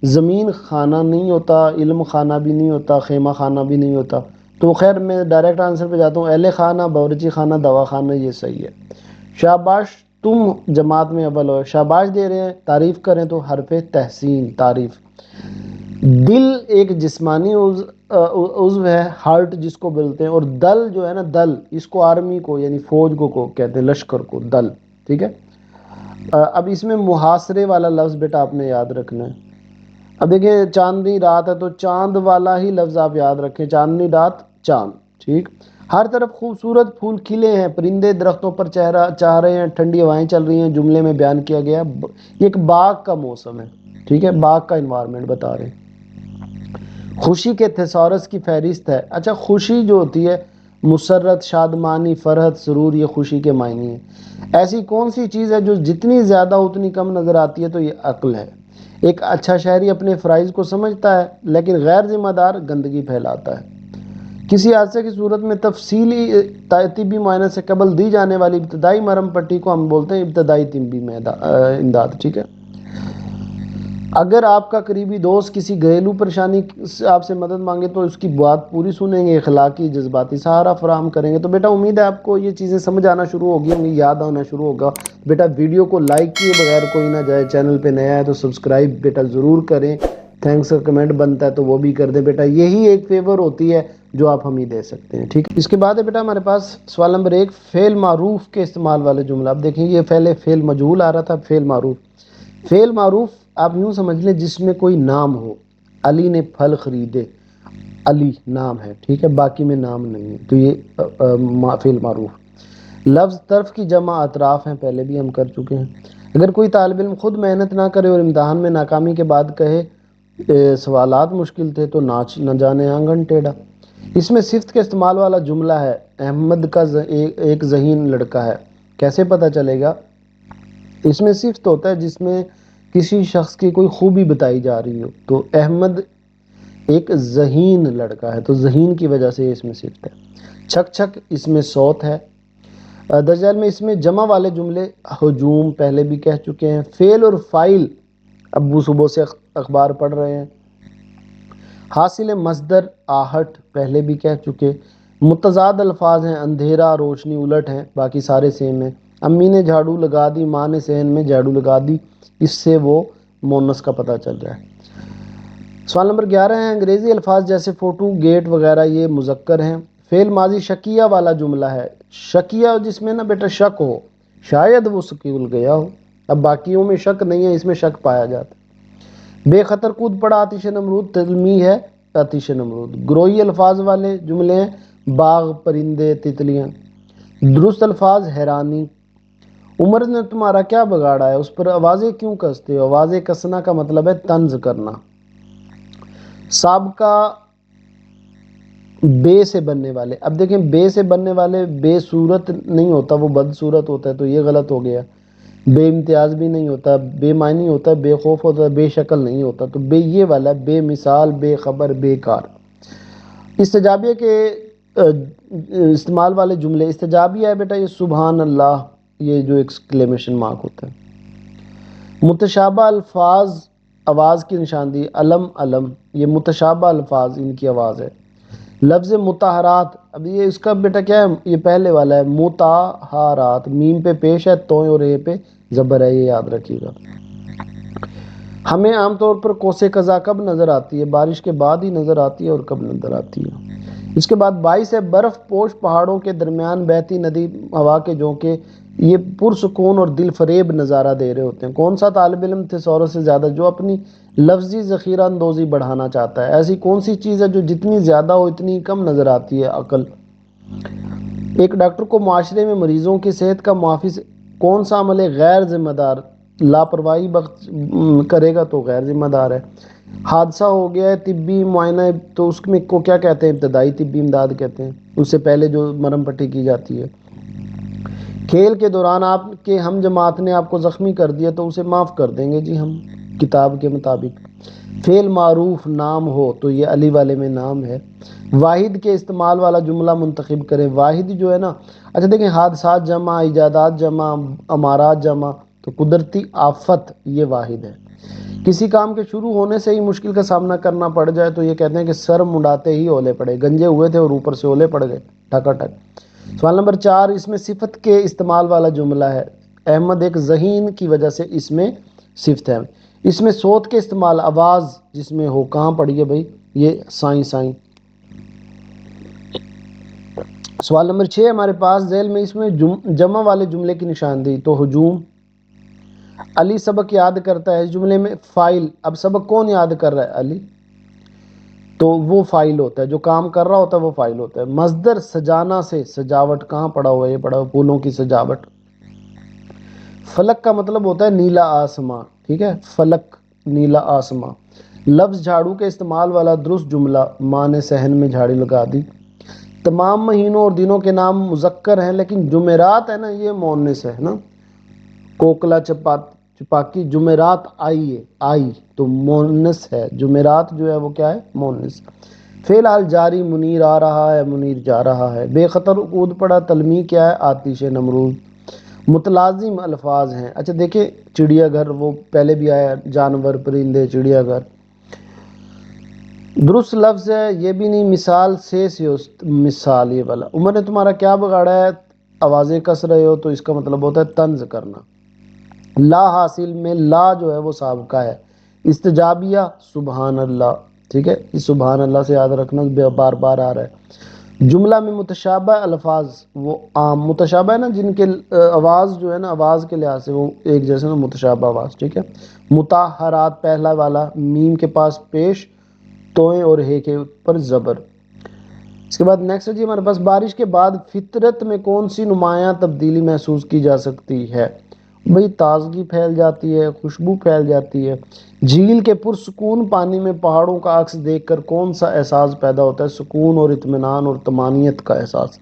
Speaker 1: زمین خانہ نہیں ہوتا، علم خانہ بھی نہیں ہوتا، خیمہ خانہ بھی نہیں ہوتا، تو خیر میں ڈائریکٹ آنسر پہ جاتا ہوں، اہل خانہ، باورچی خانہ، دوا خانہ، یہ صحیح ہے۔ شاباش تم جماعت میں اول ہو، شاباش دے رہے ہیں، تعریف کریں تو حرف تحسین، تعریف۔ دل ایک جسمانی عضو ہے، ہارٹ جس کو بولتے ہیں، اور دل جو ہے نا، دل اس کو آرمی کو یعنی فوج کو کہتے ہیں، لشکر کو، دل، ٹھیک ہے۔ اب اس میں محاصرے والا لفظ بیٹا آپ نے یاد رکھنا ہے۔ اب دیکھیں چاندنی رات ہے تو چاند والا ہی لفظ آپ یاد رکھیں، چاندنی رات، چاند، ٹھیک۔ ہر طرف خوبصورت پھول کھلے ہیں، پرندے درختوں پر چاہ رہے ہیں، ٹھنڈی ہوائیں چل رہی ہیں، جملے میں بیان کیا گیا یہ ایک باغ کا موسم ہے، ٹھیک ہے، باغ کا انوائرمنٹ بتا رہے ہیں۔ خوشی کے تھیسورس کی فہرست ہے، اچھا خوشی جو ہوتی ہے مسرت، شادمانی، فرحت، سرور، یہ خوشی کے معنی ہیں۔ ایسی کون سی چیز ہے جو جتنی زیادہ اتنی کم نظر آتی ہے؟ تو یہ عقل ہے۔ ایک اچھا شہری اپنے فرائض کو سمجھتا ہے لیکن غیر ذمہ دار گندگی پھیلاتا ہے۔ کسی حادثے کی صورت میں تفصیلی طبی معائنہ سے قبل دی جانے والی ابتدائی مرہم پٹی کو ہم بولتے ہیں ابتدائی طبی امداد، ٹھیک ہے۔ اگر آپ کا قریبی دوست کسی گھریلو پریشانی سے آپ سے مدد مانگے تو اس کی بات پوری سنیں گے، اخلاقی جذباتی سہارا فراہم کریں گے۔ تو بیٹا امید ہے آپ کو یہ چیزیں سمجھ آنا شروع ہوگی ہوں گی، یاد آنا شروع ہوگا۔ بیٹا ویڈیو کو لائک کیے بغیر کوئی نہ جائے، چینل پہ نیا ہے تو سبسکرائب بیٹا ضرور کریں، تھینکس کا کمنٹ بنتا ہے تو وہ بھی کر دیں بیٹا، یہی ایک فیور ہوتی ہے جو آپ ہمیں دے سکتے ہیں، ٹھیک ہے۔ اس کے بعد ہے بیٹا ہمارے پاس سوال نمبر 1، فعل معروف کے استعمال والے جملہ۔ اب دیکھیں یہ پہلے فعل مجہول آ رہا تھا، فعل معروف۔ فعل معروف آپ یوں سمجھ لیں جس میں کوئی نام ہو، علی نے پھل خریدے، علی نام ہے، ٹھیک ہے، باقی میں نام نہیں ہے، تو یہ فعل معروف۔ لفظ طرف کی جمع اطراف ہیں، پہلے بھی ہم کر چکے ہیں۔ اگر کوئی طالب علم خود محنت نہ کرے اور امتحان میں ناکامی کے بعد کہے سوالات مشکل تھے تو ناچ نہ جانے آنگن ٹیڑھا۔ اس میں صفت کے استعمال والا جملہ ہے، احمد کا ایک ذہین لڑکا ہے۔ کیسے پتہ چلے گا؟ اس میں صفت ہوتا ہے جس میں کسی شخص کی کوئی خوبی بتائی جا رہی ہو، تو احمد ایک ذہین لڑکا ہے، تو ذہین کی وجہ سے اس میں صفت ہے۔ چھک چھک اس میں صوت ہے۔ دجال میں اس میں جمع والے جملے ہجوم پہلے بھی کہہ چکے ہیں۔ فعل اور فاعل ابو صبح سے اخبار پڑھ رہے ہیں۔ حاصل مصدر آہٹ پہلے بھی کہہ چکے۔ متضاد الفاظ ہیں، اندھیرا روشنی الٹ ہیں، باقی سارے سیم ہیں۔ امی نے جھاڑو لگا دی، ماں نے صحن میں جھاڑو لگا دی، اس سے وہ مونس کا پتہ چل رہا ہے۔ سوال نمبر 11 ہے، انگریزی الفاظ جیسے فوٹو گیٹ وغیرہ یہ مذکر ہیں۔ فعل ماضی شکیہ والا جملہ ہے، شکیہ جس میں نا بیٹا شک ہو، شاید وہ اسکول گیا ہو، اب باقیوں میں شک نہیں ہے، اس میں شک پایا جاتا ہے۔ بے خطر کود پڑا آتش نمرود، تلمیح ہے آتش نمرود۔ گروہی الفاظ والے جملے ہیں، باغ پرندے تتلیاں۔ درست الفاظ حیرانی، عمر نے تمہارا کیا بگاڑا ہے، اس پر آوازیں کیوں کستے ہو، آوازیں کسنا کا مطلب ہے طنز کرنا۔ سابقہ بے سے بننے والے، اب دیکھیں بے سے بننے والے بے صورت نہیں ہوتا، وہ بد صورت ہوتا ہے، تو یہ غلط ہو گیا۔ بے امتیاز بھی نہیں ہوتا، بے معنی ہوتا ہے، بے خوف ہوتا ہے، بے شکل نہیں ہوتا، تو بے یہ والا بے مثال، بے خبر، بے کار۔ استجابیہ کے استعمال والے جملے، استجابیہ ہے بیٹا یہ سبحان اللہ، یہ جو ایکسکلیمیشن مارک ہوتا ہے۔ متشابہ الفاظ آواز کی نشاندہی، علم علم، یہ متشابہ الفاظ ان کی آواز ہے۔ لفظ مطہرات، اب یہ اس کا بیٹا کیا ہے، یہ پہلے والا ہے مطہرات، میم پہ پیش ہے، تو اور اے پہ زبر ہے، یہ یاد رکھیے گا۔ ہمیں عام طور پر کوسے قزح کب نظر آتی ہے؟ بارش کے بعد ہی نظر آتی ہے، اور کب نظر آتی ہے؟ اس کے بعد 22 ہے، برف پوش پہاڑوں کے درمیان بہتی ندی ہوا کے جھونکے، یہ پرسکون اور دل فریب نظارہ دے رہے ہوتے ہیں۔ کون سا طالب علم تھیسورس سے زیادہ جو اپنی لفظی ذخیرہ اندوزی بڑھانا چاہتا ہے؟ ایسی کون سی چیز ہے جو جتنی زیادہ ہو اتنی کم نظر آتی ہے؟ عقل۔ ایک ڈاکٹر کو معاشرے میں مریضوں کی صحت کا محافظ کون سا عمل ہے؟ غیر ذمہ دار، لاپرواہی کرے گا تو غیر ذمہ دار ہے۔ حادثہ ہو گیا ہے، طبی معائنہ، تو اس میں کو کیا کہتے ہیں؟ ابتدائی طبی امداد کہتے ہیں، اس سے پہلے جو مرہم پٹی کی جاتی ہے۔ کھیل کے دوران آپ کے ہم جماعت نے آپ کو زخمی کر دیا تو اسے معاف کر دیں گے جی ہم، کتاب کے مطابق۔ فعل معروف نام ہو تو یہ علی والے میں نام ہے۔ واحد کے استعمال والا جملہ منتخب کریں۔ واحد جو ہے نا، اچھا دیکھیں، حادثات جمع، ایجادات جمع، امارات جمع، تو قدرتی آفت یہ واحد ہے۔ کسی کام کے شروع ہونے سے ہی مشکل کا سامنا کرنا پڑ جائے تو یہ کہتے ہیں کہ سر منڈاتے ہی اولے پڑے، گنجے ہوئے تھے اور اوپر سے اولے پڑ گئے ٹھکا ٹھک۔ سوال نمبر 4، اس میں صفت کے استعمال والا جملہ ہے، احمد ایک ذہین کی وجہ سے اس میں صفت ہے۔ اس میں صوت کے استعمال، آواز جس میں ہو، کہاں پڑھی ہے بھائی؟ یہ سائیں سائیں۔ سوال نمبر 6 ہمارے پاس ذیل میں اس میں جمع والے جملے کی نشاندہی، تو ہجوم۔ علی سبق یاد کرتا ہے، اس جملے میں فاعل، اب سبق کون یاد کر رہا ہے؟ علی، تو وہ فاعل ہوتا ہے، جو کام کر رہا ہوتا ہے وہ فاعل ہوتا ہے۔ مصدر سجانا سے سجاوٹ، کہاں پڑا ہوا ہے؟ یہ پڑا ہوا پھولوں کی سجاوٹ۔ فلک کا مطلب ہوتا ہے نیلا آسماں، ٹھیک ہے، فلک نیلا آسماں۔ لفظ جھاڑو کے استعمال والا درست جملہ، ماں نے صحن میں جھاڑی لگا دی۔ تمام مہینوں اور دنوں کے نام مذکر ہیں، لیکن جمعرات ہے نا یہ مؤنث ہے نا، کوکلا چپاکی جمعرات آئی ہے، آئی تو مؤنث ہے، جمعرات جو ہے وہ کیا ہے؟ مؤنث۔ فی الحال جاری، منیر آ رہا ہے، منیر جا رہا ہے، بے خطر کود پڑا، تلمی کیا ہے؟ آتش نمرود۔ متلازم الفاظ ہیں، اچھا دیکھیں چڑیا گھر وہ پہلے بھی آیا، جانور پرندے چڑیا گھر۔ درست لفظ ہے یہ بھی نہیں، مثال سے مثال یہ والا، عمر نے تمہارا کیا بگاڑا ہے؟ آوازیں کس رہے ہو تو اس کا مطلب ہوتا ہے طنز کرنا۔ لا حاصل میں لا جو ہے وہ سابقہ ہے۔ استجابیہ سبحان اللہ، ٹھیک ہے، اس سبحان اللہ سے یاد رکھنا، بار بار آ رہا ہے۔ جملہ میں متشابہ الفاظ وہ عام متشابہ ہے نا، جن کے آواز جو ہے نا، آواز کے لحاظ سے وہ ایک جیسے نا، متشابہ آواز، ٹھیک ہے۔ مطہرات پہلا والا، میم کے پاس پیش، توئیں اور ہے کے اوپر زبر۔ اس کے بعد نیکسٹ جی ہمارے پاس، بارش کے بعد فطرت میں کون سی نمایاں تبدیلی محسوس کی جا سکتی ہے؟ بھئی تازگی پھیل جاتی ہے، خوشبو پھیل جاتی ہے۔ جھیل کے پرسکون پانی میں پہاڑوں کا عکس دیکھ کر کون سا احساس پیدا ہوتا ہے؟ سکون اور اطمینان اور طمانینت کا احساس۔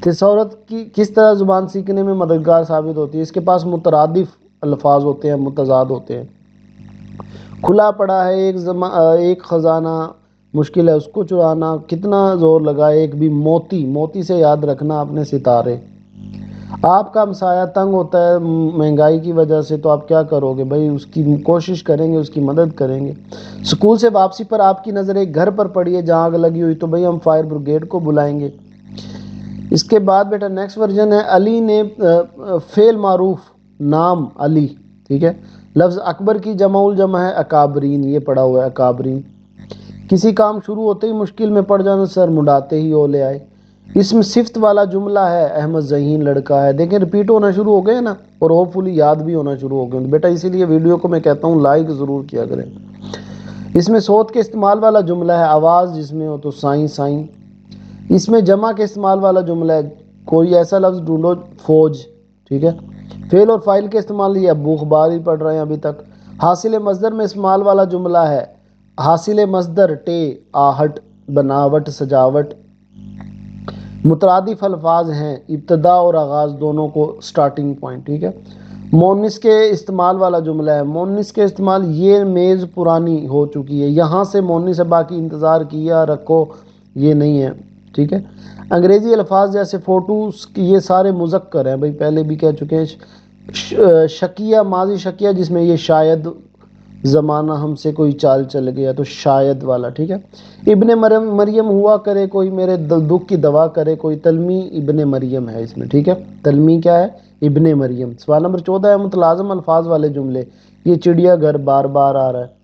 Speaker 1: تھیساورت کی کس طرح زبان سیکھنے میں مددگار ثابت ہوتی ہے؟ اس کے پاس مترادف الفاظ ہوتے ہیں، متضاد ہوتے ہیں۔ کھلا پڑا ہے ایک خزانہ، مشکل ہے اس کو چرانا، کتنا زور لگا ایک بھی موتی، موتی سے یاد رکھنا اپنے ستارے۔ آپ کا ہمسایہ تنگ ہوتا ہے مہنگائی کی وجہ سے، تو آپ کیا کرو گے؟ بھائی اس کی کوشش کریں گے، اس کی مدد کریں گے۔ اسکول سے واپسی پر آپ کی نظر ایک گھر پر پڑی ہے جہاں آگ لگی ہوئی، تو بھائی ہم فائر بریگیڈ کو بلائیں گے۔ اس کے بعد بیٹا نیکسٹ ورژن ہے، علی نے فعل معروف نام علی، ٹھیک ہے۔ لفظ اکبر کی جمع الجمع ہے اکابرین، یہ پڑا ہوا ہے اکابرین۔ کسی کام شروع ہوتے ہی مشکل میں پڑ جانا، سر مڈاتے ہی اولے آئے۔ اس میں صفت والا جملہ ہے، احمد ذہین لڑکا ہے، دیکھیں ریپیٹ ہونا شروع ہو گئے نا، اور ہوپ فلی یاد بھی ہونا شروع ہو گئے بیٹا، اسی لیے ویڈیو کو میں کہتا ہوں لائک ضرور کیا کریں۔ اس میں صوت کے استعمال والا جملہ ہے، آواز جس میں ہو تو سائیں سائیں۔ اس میں جمع کے استعمال والا جملہ ہے، کوئی ایسا لفظ ڈھونڈو، فوج، ٹھیک ہے۔ فعل اور فاعل کے استعمال، یہ ابو اخبار ہی پڑھ رہے ہیں ابھی تک۔ حاصل مصدر میں استعمال والا جملہ ہے، حاصل مصدر ٹے، آہٹ، بناوٹ، سجاوٹ۔ مترادف الفاظ ہیں، ابتدا اور آغاز دونوں کو سٹارٹنگ پوائنٹ، ٹھیک ہے۔ مونس کے استعمال والا جملہ ہے، مونس کے استعمال، یہ میز پرانی ہو چکی ہے، یہاں سے مونس ہے، باقی انتظار کیا رکھو یہ نہیں ہے، ٹھیک ہے۔ انگریزی الفاظ جیسے فوٹوز، یہ سارے مذکر ہیں، بھائی پہلے بھی کہہ چکے ہیں۔ شکیہ ماضی شکیہ، جس میں یہ شاید زمانہ ہم سے کوئی چال چل گیا، تو شاید والا، ٹھیک ہے۔ ابن مریم ہوا کرے کوئی میرے دکھ کی دوا کرے کوئی، تلمی ابن مریم ہے اس میں، ٹھیک ہے۔ تلمی کیا ہے؟ ابن مریم۔ سوال نمبر 14 ہے، متلازم الفاظ والے جملے، یہ چڑیا گھر بار بار آ رہا ہے۔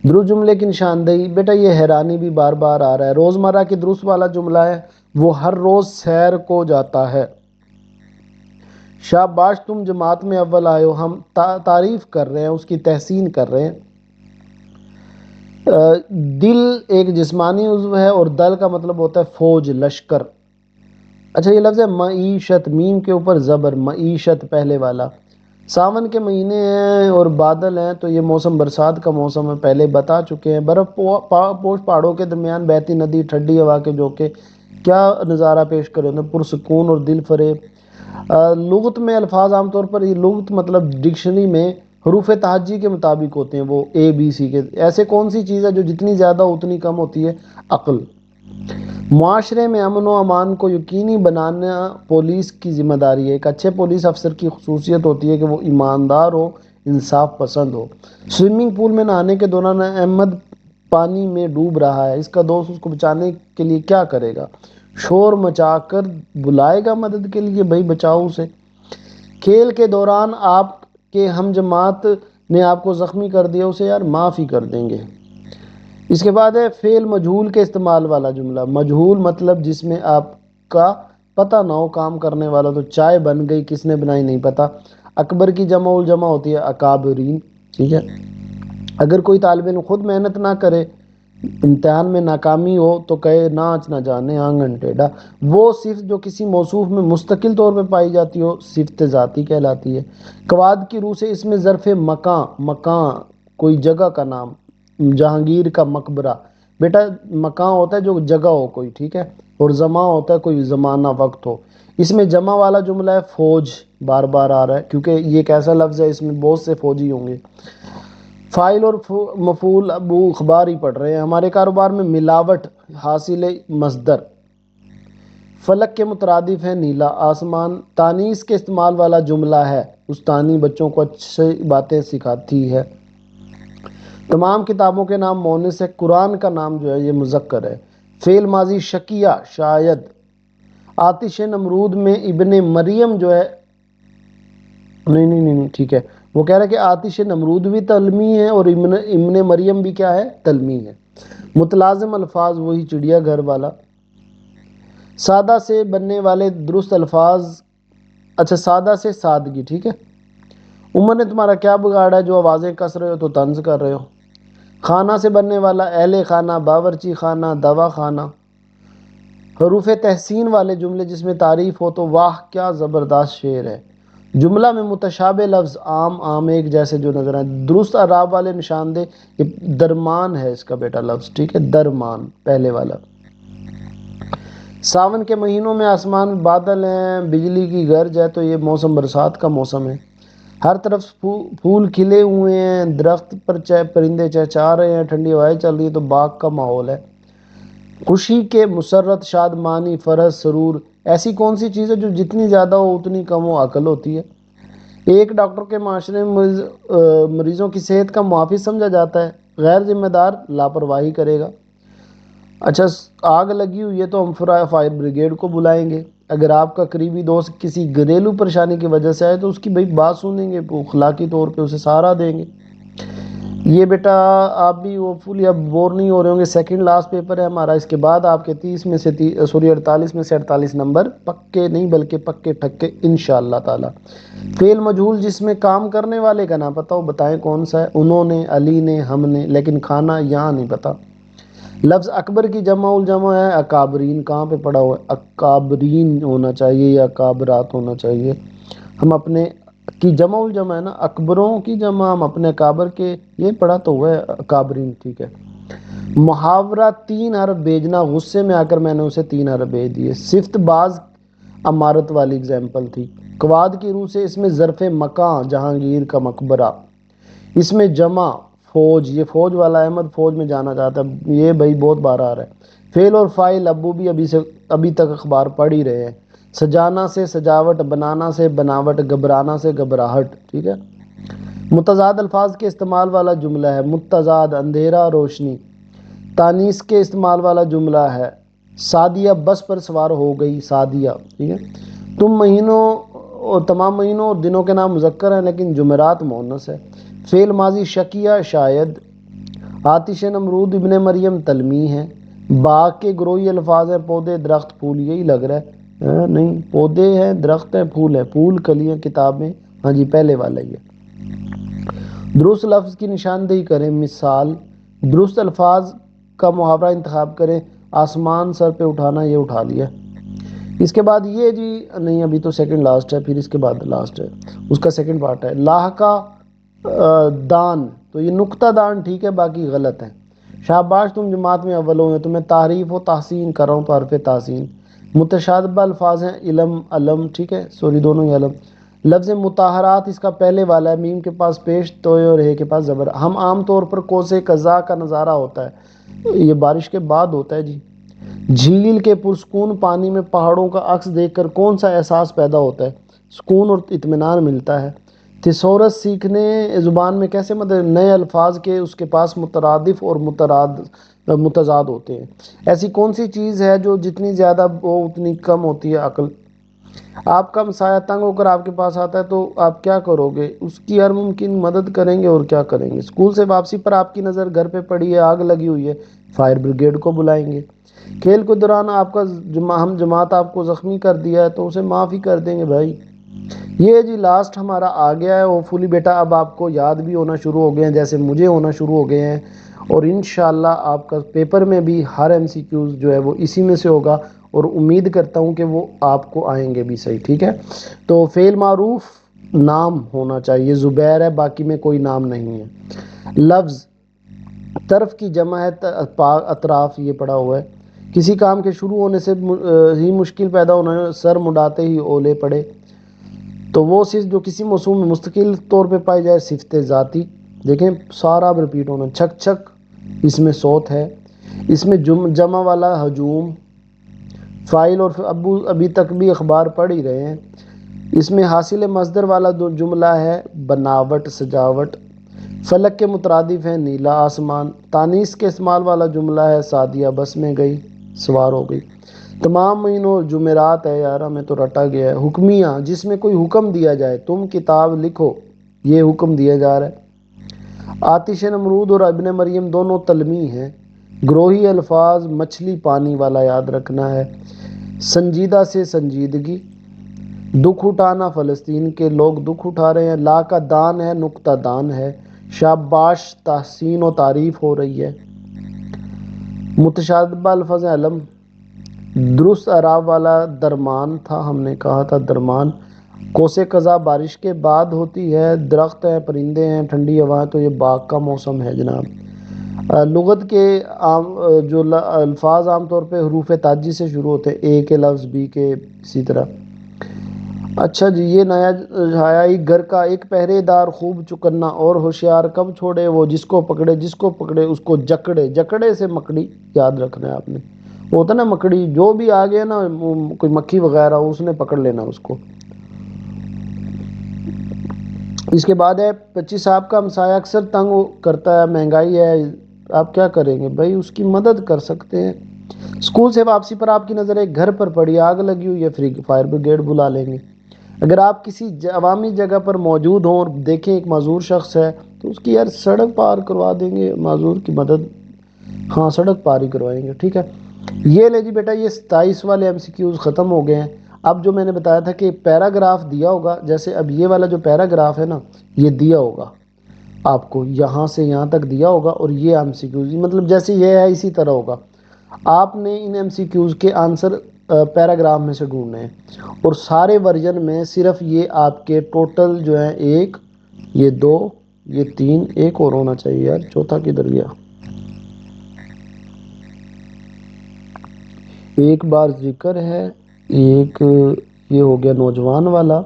Speaker 1: درست جملے کی نشاندہی، بیٹا یہ حیرانی بھی بار بار آ رہا ہے۔ روزمرہ کی درست والا جملہ ہے، وہ ہر روز سیر کو جاتا ہے۔ شاباش تم جماعت میں اول آئے ہو، ہم تعریف کر رہے ہیں، اس کی تحسین کر رہے ہیں۔ دل ایک جسمانی عضو ہے، اور دل کا مطلب ہوتا ہے فوج، لشکر۔ اچھا یہ لفظ ہے معیشت، میم کے اوپر زبر، معیشت پہلے والا۔ ساون کے مہینے ہیں اور بادل ہیں، تو یہ موسم برسات کا موسم ہے، پہلے بتا چکے ہیں۔ برف پوش پہاڑوں کے درمیان بہتی ندی، ٹھنڈی ہوا کے جھونکے، کیا نظارہ پیش کرے ہوتے ہیں؟ پرسکون اور دل فریب۔ لغت میں الفاظ عام طور پر، یہ لغت مطلب ڈکشنری میں حروف تہجی کے مطابق ہوتے ہیں، وہ اے بی سی کے۔ ایسے کون سی چیز ہے جو جتنی زیادہ اتنی کم ہوتی ہے؟ عقل۔ معاشرے میں امن و امان کو یقینی بنانا پولیس کی ذمہ داری ہے۔ ایک اچھے پولیس افسر کی خصوصیت ہوتی ہے کہ وہ ایماندار ہو، انصاف پسند ہو۔ سوئمنگ پول میں نہانے کے دوران احمد پانی میں ڈوب رہا ہے، اس کا دوست اس کو بچانے کے لیے کیا کرے گا؟ شور مچا کر بلائے گا مدد کے لیے، بھائی بچاؤ اسے۔ کھیل کے دوران آپ کے ہم جماعت نے آپ کو زخمی کر دیا، اسے یار معاف ہی کر دیں گے۔ اس کے بعد ہے فعل مجہول کے استعمال والا جملہ، مجہول مطلب جس میں آپ کا پتہ نہ ہو کام کرنے والا، تو چائے بن گئی، کس نے بنائی نہیں پتا۔ اکبر کی جمع الجمع ہوتی ہے اکابرین، ٹھیک ہے۔ اگر کوئی طالب علم خود محنت نہ کرے، امتحان میں ناکامی ہو، تو کہے ناچ نہ جانے آنگن ٹیڑھا۔ وہ صفت جو کسی موصوف میں مستقل طور پہ پائی جاتی ہو، صفت ذاتی کہلاتی ہے۔ قواد کی روح سے اس میں ظرف مکان، مکان کوئی جگہ کا نام، جہانگیر کا مقبرہ۔ بیٹا مکان ہوتا ہے جو جگہ ہو کوئی، ٹھیک ہے، اور زمان ہوتا ہے کوئی زمانہ، وقت ہو۔ اس میں جمع والا جملہ ہے، فوج، بار بار آ رہا ہے کیونکہ یہ ایک ایسا لفظ ہے، اس میں بہت سے فوجی ہوں گے۔ فائل اور مفعول ابو اخبار ہی پڑھ رہے ہیں. ہمارے کاروبار میں ملاوٹ حاصل مصدر. فلک کے مترادف ہے نیلا آسمان. تانیث کے استعمال والا جملہ ہے. استانی بچوں کو اچھی باتیں سکھاتی ہے. تمام کتابوں کے نام مونس ہے. قرآن کا نام جو ہے یہ مذکر ہے. فعل ماضی شکیہ شاید. آتش نمرود میں ابن مریم جو ہے نہیں ٹھیک ہے، وہ کہہ رہا ہے کہ آتش نمرود بھی تلمی ہے اور ابن مریم بھی کیا ہے، تلمی ہے. متلازم الفاظ وہی چڑیا گھر والا. سادہ سے بننے والے درست الفاظ. اچھا سادہ سے سادگی، ٹھیک ہے. عمر نے تمہارا کیا بگاڑا ہے جو آوازیں کس رہے ہو تو طنز کر رہے ہو. خانہ سے بننے والا اہل خانہ، باورچی خانہ، دوا خانہ. حروف تحسین والے جملے جس میں تعریف ہو تو واہ کیا زبردست شعر ہے. جملہ میں متشابہ لفظ عام عام ایک جیسے جو نظر آئیں. درست اعراب والے نشاندہ. یہ درمان ہے اس کا بیٹا لفظ، ٹھیک ہے، درمان پہلے والا. ساون کے مہینوں میں آسمان میں بادل ہیں، بجلی کی گرج ہے، تو یہ موسم برسات کا موسم ہے. ہر طرف پھول کھلے ہوئے ہیں، درخت پر پرندے چہچہا رہے ہیں، ٹھنڈی ہوائیں چل رہی ہے تو باغ کا ماحول ہے. خوشی کے مسرت شادمانی فرح سرور. ایسی کون سی چیز ہے جو جتنی زیادہ ہو اتنی کم و عقل ہوتی ہے. ایک ڈاکٹر کے معاشرے میں مریضوں کی صحت کا محافظ سمجھا جاتا ہے. غیر ذمہ دار لاپرواہی کرے گا. اچھا آگ لگی ہوئی ہے تو ہم فائر بریگیڈ کو بلائیں گے. اگر آپ کا قریبی دوست کسی گھریلو پریشانی کی وجہ سے آئے تو اس کی بھائی بات سنیں گے، اخلاقی طور پہ اسے سہارا دیں گے. یہ بیٹا آپ بھی وہ فلی اب بور نہیں ہو رہے ہوں گے. سیکنڈ لاسٹ پیپر ہے ہمارا. اس کے بعد آپ کے 30 میں سے 48 میں سے 48 نمبر پکے نہیں بلکہ پکے ٹھکے انشاءاللہ تعالی. فعل مجہول جس میں کام کرنے والے کا نام پتا ہو بتائیں کون سا ہے. انہوں نے، علی نے، ہم نے، لیکن کھانا یہاں نہیں پتا. لفظ اکبر کی جمع الجمع ہے اکابرین. کہاں پہ پڑا ہوا ہے؟ اکابرین ہونا چاہیے یا اکابرات ہونا چاہیے. ہم اپنے کی جمع الجمع ہے نا، اکبروں کی جمع، ہم اپنے اکابر کے یہ پڑھا تو ہوا ہے اکابرین، ٹھیک ہے. محاورہ 3 حرف بھیجنا. غصے میں آ کر میں نے اسے 3 حرف بھیج دیے. صفت باز عمارت والی اگزامپل تھی. کواد کی روح سے اس میں ظرف مکان جہانگیر کا مقبرہ. اس میں جمع فوج. یہ فوج والا احمد فوج میں جانا چاہتا ہے، یہ بھائی بہت بار آ رہا ہے. فعل اور فاعل ابو بھی ابھی تک اخبار پڑھ ہی رہے ہیں. سجانا سے سجاوٹ، بنانا سے بناوٹ، گھبرانا سے گھبراہٹ، ٹھیک ہے. متضاد الفاظ کے استعمال والا جملہ ہے. متضاد اندھیرا روشنی. تانیث کے استعمال والا جملہ ہے. سعدیہ بس پر سوار ہو گئی، سعدیہ، ٹھیک ہے. تم مہینوں اور تمام مہینوں اور دنوں کے نام مذکر ہیں لیکن جمعرات مؤنث ہے. فعل ماضی شکیہ شاید. آتش نمرود ابن مریم تلمی ہے. باغ کے گروہی الفاظ ہیں پودے درخت پھول. یہی لگ رہا ہے نہیں، پودے ہیں درخت ہیں پھول ہے. پھول کلیاں کتاب میں، ہاں جی پہلے والا ہی ہے. درست لفظ کی نشاندہی کریں. مثال درست الفاظ کا محاورہ انتخاب کریں. آسمان سر پہ اٹھانا، یہ اٹھا لیا. اس کے بعد یہ جی نہیں ابھی تو سیکنڈ لاسٹ ہے، پھر اس کے بعد لاسٹ ہے، اس کا سیکنڈ پارٹ ہے. لاہ کا دان، تو یہ نقطہ دان ٹھیک ہے، باقی غلط ہے. شاباش تم جماعت میں اول ہوئے. تمہیں تعریف و تحسین کر رہا ہوں تو حرف تحسین. متشابہ الفاظ ہیں علم علم، ٹھیک ہے، سوری دونوں ہی علم. لفظ مطہرات اس کا پہلے والا ہے. میم کے پاس پیش توئے اور ہے کے پاس زبر. ہم عام طور پر کوسے قزا کا نظارہ ہوتا ہے، یہ بارش کے بعد ہوتا ہے جی. جھیل کے پرسکون پانی میں پہاڑوں کا عکس دیکھ کر کون سا احساس پیدا ہوتا ہے؟ سکون اور اطمینان ملتا ہے. تھیسورس سیکھنے زبان میں کیسے مطلب نئے الفاظ کے اس کے پاس مترادف اور متضاد ہوتے ہیں. ایسی کون سی چیز ہے جو جتنی زیادہ ہو اتنی کم ہوتی ہے عقل؟ آپ کا سایہ تنگ ہو کر آپ کے پاس آتا ہے تو آپ کیا کرو گے؟ اس کی ہر ممکن مدد کریں گے. اور کیا کریں گے؟ اسکول سے واپسی پر آپ کی نظر گھر پہ پڑی ہے، آگ لگی ہوئی ہے، فائر بریگیڈ کو بلائیں گے. کھیل کے دوران آپ کا ہم جماعت آپ کو زخمی کر دیا ہے تو اسے معاف ہی کر دیں گے بھائی. یہ جی لاسٹ ہمارا آ گیا ہے. ہوپ فلی بیٹا اب آپ کو یاد بھی ہونا شروع ہو گئے ہیں جیسے مجھے ہونا شروع ہو گئے ہیں. اور انشاءاللہ آپ کا پیپر میں بھی ہر ایم سی کیوز جو ہے وہ اسی میں سے ہوگا. اور امید کرتا ہوں کہ وہ آپ کو آئیں گے بھی صحیح، ٹھیک ہے. تو فعل معروف نام ہونا چاہیے. زبیر ہے، باقی میں کوئی نام نہیں ہے. لفظ طرف کی جمع ہے اطراف، یہ پڑا ہوا ہے. کسی کام کے شروع ہونے سے ہی مشکل پیدا ہونا، سر مڈاتے ہی اولے پڑے. تو وہ صفت جو کسی موضوع میں مستقل طور پہ پائی جائے صفت ذاتی. دیکھیں سارا اب ریپیٹ ہونا، چھک چھک اس میں صوت ہے، اس میں جمع والا ہجوم، فائل اور ابھی تک بھی اخبار پڑھ ہی رہے ہیں، اس میں حاصل مصدر والا جملہ ہے بناوٹ سجاوٹ، فلک کے مترادف ہیں نیلا آسمان، تانیث کے استعمال والا جملہ ہے سعدیہ بس میں گئی سوار ہو گئی، تمام مہینوں جمعرات ہے، یار ہمیں تو رٹا گیا ہے، حکمیہ جس میں کوئی حکم دیا جائے، تم کتاب لکھو، یہ حکم دیا جا رہا ہے، آتش نمرود اور ابن مریم دونوں تلمیح ہیں، گروہی الفاظ مچھلی پانی والا یاد رکھنا ہے، سنجیدہ سے سنجیدگی، دکھ اٹھانا فلسطین کے لوگ دکھ اٹھا رہے ہیں، لا کا دان ہے نقطہ دان ہے، شاباش تحسین و تعریف ہو رہی ہے، متشابہ الفاظ علم، درست اعراب والا درمان تھا، ہم نے کہا تھا درمان، کوسے قضا بارش کے بعد ہوتی ہے، درخت ہیں پرندے ہیں ٹھنڈی ہوائیں، تو یہ باغ کا موسم ہے جناب۔ لغت کے جو الفاظ عام طور پہ حروف تاجی سے شروع ہوتے ہیں، اے کے لفظ بی کے اسی طرح۔ اچھا جی، یہ نیا حیائی گھر کا ایک پہرے دار خوب چکنا اور ہوشیار کب چھوڑے وہ جس کو پکڑے اس کو جکڑے، جکڑے سے مکڑی یاد رکھنا ہے آپ نے، وہ ہوتا ہے نا مکڑی، جو بھی آ گیا نا کوئی مکھی وغیرہ اس نے پکڑ لینا اس کو۔ اس کے بعد ہے 25 صاحب کا ہمسایہ اکثر تنگ کرتا ہے، مہنگائی ہے، آپ کیا کریں گے بھائی، اس کی مدد کر سکتے ہیں۔ اسکول سے واپسی پر آپ کی نظر ایک گھر پر پڑی، آگ لگی ہوئی ہے، فائر بریگیڈ بلا لیں گے۔ اگر آپ کسی عوامی جگہ پر موجود ہوں اور دیکھیں ایک معذور شخص ہے تو اس کی یار سڑک پار کروا دیں گے، معذور کی مدد، ہاں سڑک پار ہی کروائیں گے، ٹھیک ہے۔ یہ لے جی بیٹا، یہ 27 والے ایم سی کیوز ختم ہو گئے ہیں۔ اب جو میں نے بتایا تھا کہ پیراگراف دیا ہوگا، جیسے اب یہ والا جو پیراگراف ہے نا، یہ دیا ہوگا آپ کو، یہاں سے یہاں تک دیا ہوگا، اور یہ ایم سی کیوز مطلب جیسے یہ ہے اسی طرح ہوگا، آپ نے ان ایم سی کیوز کے آنسر پیراگراف میں سے ڈھونڈنے ہیں، اور سارے ورژن میں صرف یہ آپ کے ٹوٹل جو ہیں ایک، یہ دو، یہ تین، ایک اور ہونا چاہیے یار، چوتھا کدھر گیا، ایک بار ذکر ہے، ایک یہ ہو گیا نوجوان والا،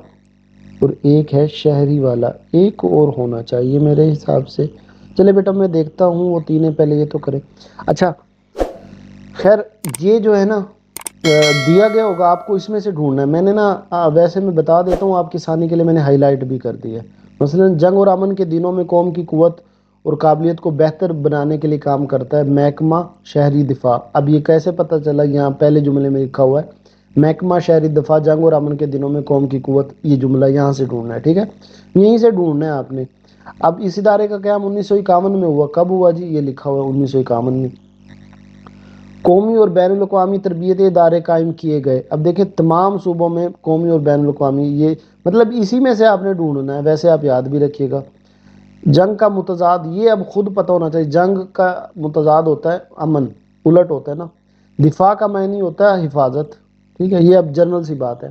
Speaker 1: اور ایک ہے شہری والا، ایک اور ہونا چاہیے میرے حساب سے، چلے بیٹا میں دیکھتا ہوں وہ تینیں، پہلے یہ تو کریں۔ اچھا خیر، یہ جو ہے نا دیا گیا ہوگا آپ کو، اس میں سے ڈھونڈنا ہے، میں نے نا ویسے میں بتا دیتا ہوں آپ کی آسانی کے لیے، میں نے ہائی لائٹ بھی کر دی ہے، مثلا جنگ اور امن کے دنوں میں قوم کی قوت اور قابلیت کو بہتر بنانے کے لیے کام کرتا ہے محکمہ شہری دفاع۔ اب یہ کیسے پتہ چلا، یہاں پہلے جملے میں لکھا ہوا ہے محکمہ شہری دفاع جنگ اور امن کے دنوں میں قوم کی قوت، یہ جملہ یہاں سے ڈھونڈنا ہے، ٹھیک ہے، یہیں سے ڈھونڈنا ہے آپ نے۔ اب اس ادارے کا قیام 1951 میں ہوا، کب ہوا جی، یہ لکھا ہوا ہے 1951 میں۔ قومی اور بین الاقوامی تربیتی ادارے قائم کیے گئے، اب دیکھیں تمام صوبوں میں قومی اور بین الاقوامی، یہ مطلب اسی میں سے آپ نے ڈھونڈنا ہے، ویسے آپ یاد بھی رکھیے گا۔ جنگ کا متضاد، یہ اب خود پتہ ہونا چاہیے، جنگ کا متضاد ہوتا ہے امن، الٹ ہوتا ہے نا، دفاع کا معنی ہوتا ہے حفاظت، ٹھیک ہے، یہ اب جنرل سی بات ہے۔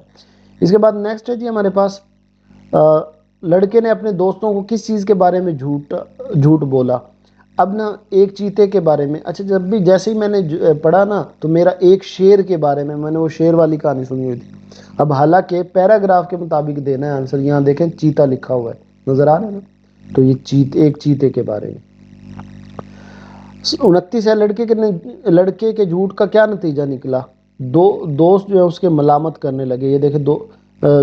Speaker 1: اس کے بعد نیکسٹ ہے جی ہمارے پاس، لڑکے نے اپنے دوستوں کو کس چیز کے بارے میں جھوٹ بولا، اب نا ایک چیتے کے بارے میں، اچھا جب بھی جیسے ہی میں نے پڑھا نا تو میرا ایک شیر کے بارے میں نے وہ شیر والی کہانی سنی ہوئی تھی، اب حالانکہ پیراگراف کے مطابق دینا ہے آنسر، یہاں دیکھیں چیتا لکھا ہوا ہے، نظر آ رہا ہے نا، تو یہ ایک چیتے کے بارے میں۔ 29 ہے، لڑکے کے جھوٹ کا کیا نتیجہ نکلا، دو دوست جو ہے اس کے ملامت کرنے لگے، یہ دیکھیں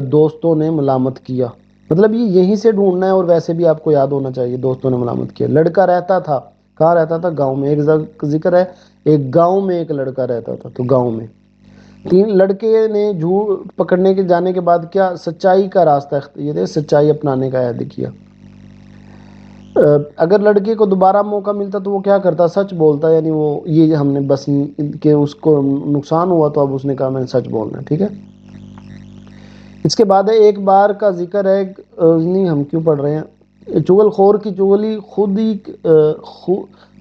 Speaker 1: دوستوں نے ملامت کیا، مطلب یہ یہیں سے ڈھونڈنا ہے، اور ویسے بھی آپ کو یاد ہونا چاہیے دوستوں نے ملامت کیا۔ لڑکا رہتا تھا، کہاں رہتا تھا، گاؤں میں، ایک ذکر ہے ایک گاؤں میں ایک لڑکا رہتا تھا، تو گاؤں میں۔ 3 لڑکے نے جھوٹ پکڑنے کے جانے کے بعد کیا سچائی کا راستہ یہ سچائی اپنانے کا عہد کیا۔ اگر لڑکے کو دوبارہ موقع ملتا تو وہ کیا کرتا، سچ بولتا، یعنی وہ یہ ہم نے بس کہ اس کو نقصان ہوا تو اب اس نے کہا میں نے سچ بولنا ہے، ٹھیک ہے۔ اس کے بعد ہے ایک بار کا ذکر ہے، نہیں ہم کیوں پڑھ رہے ہیں، چغل خور کی چغلی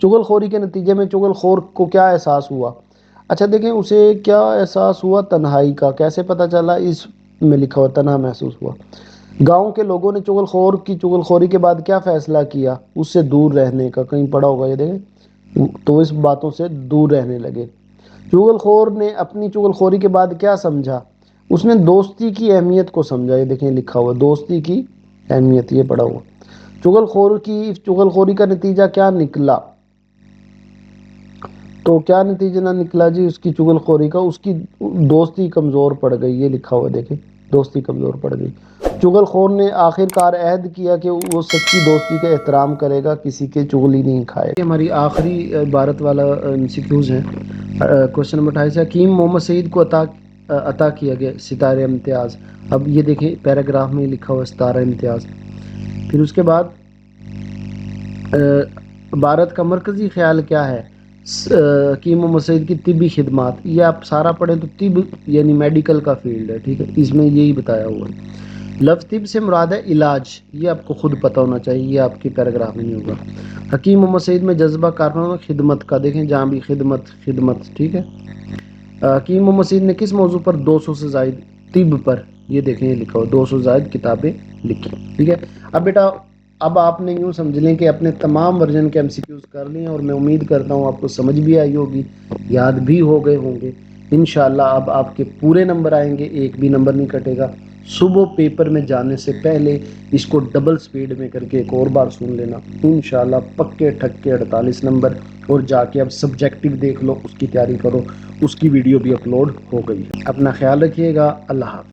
Speaker 1: چغل خوری کے نتیجے میں چغل خور کو کیا احساس ہوا، اچھا دیکھیں اسے کیا احساس ہوا، تنہائی کا، کیسے پتہ چلا، اس میں لکھا ہوا تنہا محسوس ہوا۔ گاؤں کے لوگوں نے چغل خور کی چغل خوری کے بعد کیا فیصلہ کیا، اس سے دور رہنے کا، کہیں پڑھا ہوگا یہ دیکھیں، تو اس باتوں سے دور رہنے لگے۔ چغل خور نے اپنی چغل خوری کے بعد کیا سمجھا، اس نے دوستی کی اہمیت کو سمجھا، یہ دیکھیں لکھا ہوا دوستی کی اہمیت، یہ پڑھا ہوا۔ چغل خوری کا نتیجہ کیا نکلا؟ تو کیا نتیجہ نہ نکلا جی اس کی چغل خوری کا؟ اس کی دوستی کمزور پڑ گئی، یہ لکھا ہوا دیکھیں، دوستی کمزور پڑ گئی۔ چغل خور نے آخر کار عہد کیا کہ وہ سچی دوستی کا احترام کرے گا، کسی کے چغلی نہیں کھائے۔ یہ ہماری آخری عبارت والا MCQs ہیں۔ کوشچن نمبر 28 ہے، حکیم محمد سعید کو عطا کیا گیا ستارہ امتیاز۔ اب یہ دیکھیں پیراگراف میں لکھا ہوا ستارہ امتیاز۔ پھر اس کے بعد عبارت کا مرکزی خیال کیا ہے؟ حکیم محمد سعید کی طبی خدمات، یہ آپ سارا پڑھیں تو طب یعنی میڈیکل کا فیلڈ ہے، ٹھیک ہے، اس میں یہی بتایا ہوا ہے۔ لفظ طب سے مراد ہے علاج، یہ آپ کو خود پتہ ہونا چاہیے، یہ آپ کے پیراگراف میں نہیں ہوگا۔ حکیم محمد سعید میں جذبہ کارکنوں خدمت کا، دیکھیں جہاں بھی خدمت، ٹھیک ہے۔ حکیم محمد سعید نے کس موضوع پر 200 سے زائد طب پر، یہ دیکھیں یہ لکھا ہو 200 سے زائد کتابیں لکھی، ٹھیک ہے۔ اب بیٹا اب آپ نے یوں سمجھ لیں کہ اپنے تمام ورژن کے MCQs کر لیے، اور میں امید کرتا ہوں آپ کو سمجھ بھی آئی ہوگی، یاد بھی ہو گئے ہوں گے انشاءاللہ۔ اب آپ کے پورے نمبر آئیں گے، ایک بھی نمبر نہیں کٹے گا۔ صبح پیپر میں جانے سے پہلے اس کو ڈبل سپیڈ میں کر کے ایک اور بار سن لینا، انشاءاللہ پکے ٹھکے 48 نمبر۔ اور جا کے اب سبجیکٹیو دیکھ لو، اس کی تیاری کرو، اس کی ویڈیو بھی اپلوڈ ہو گئی ہے۔ اپنا خیال رکھیے گا، اللہ حافظ۔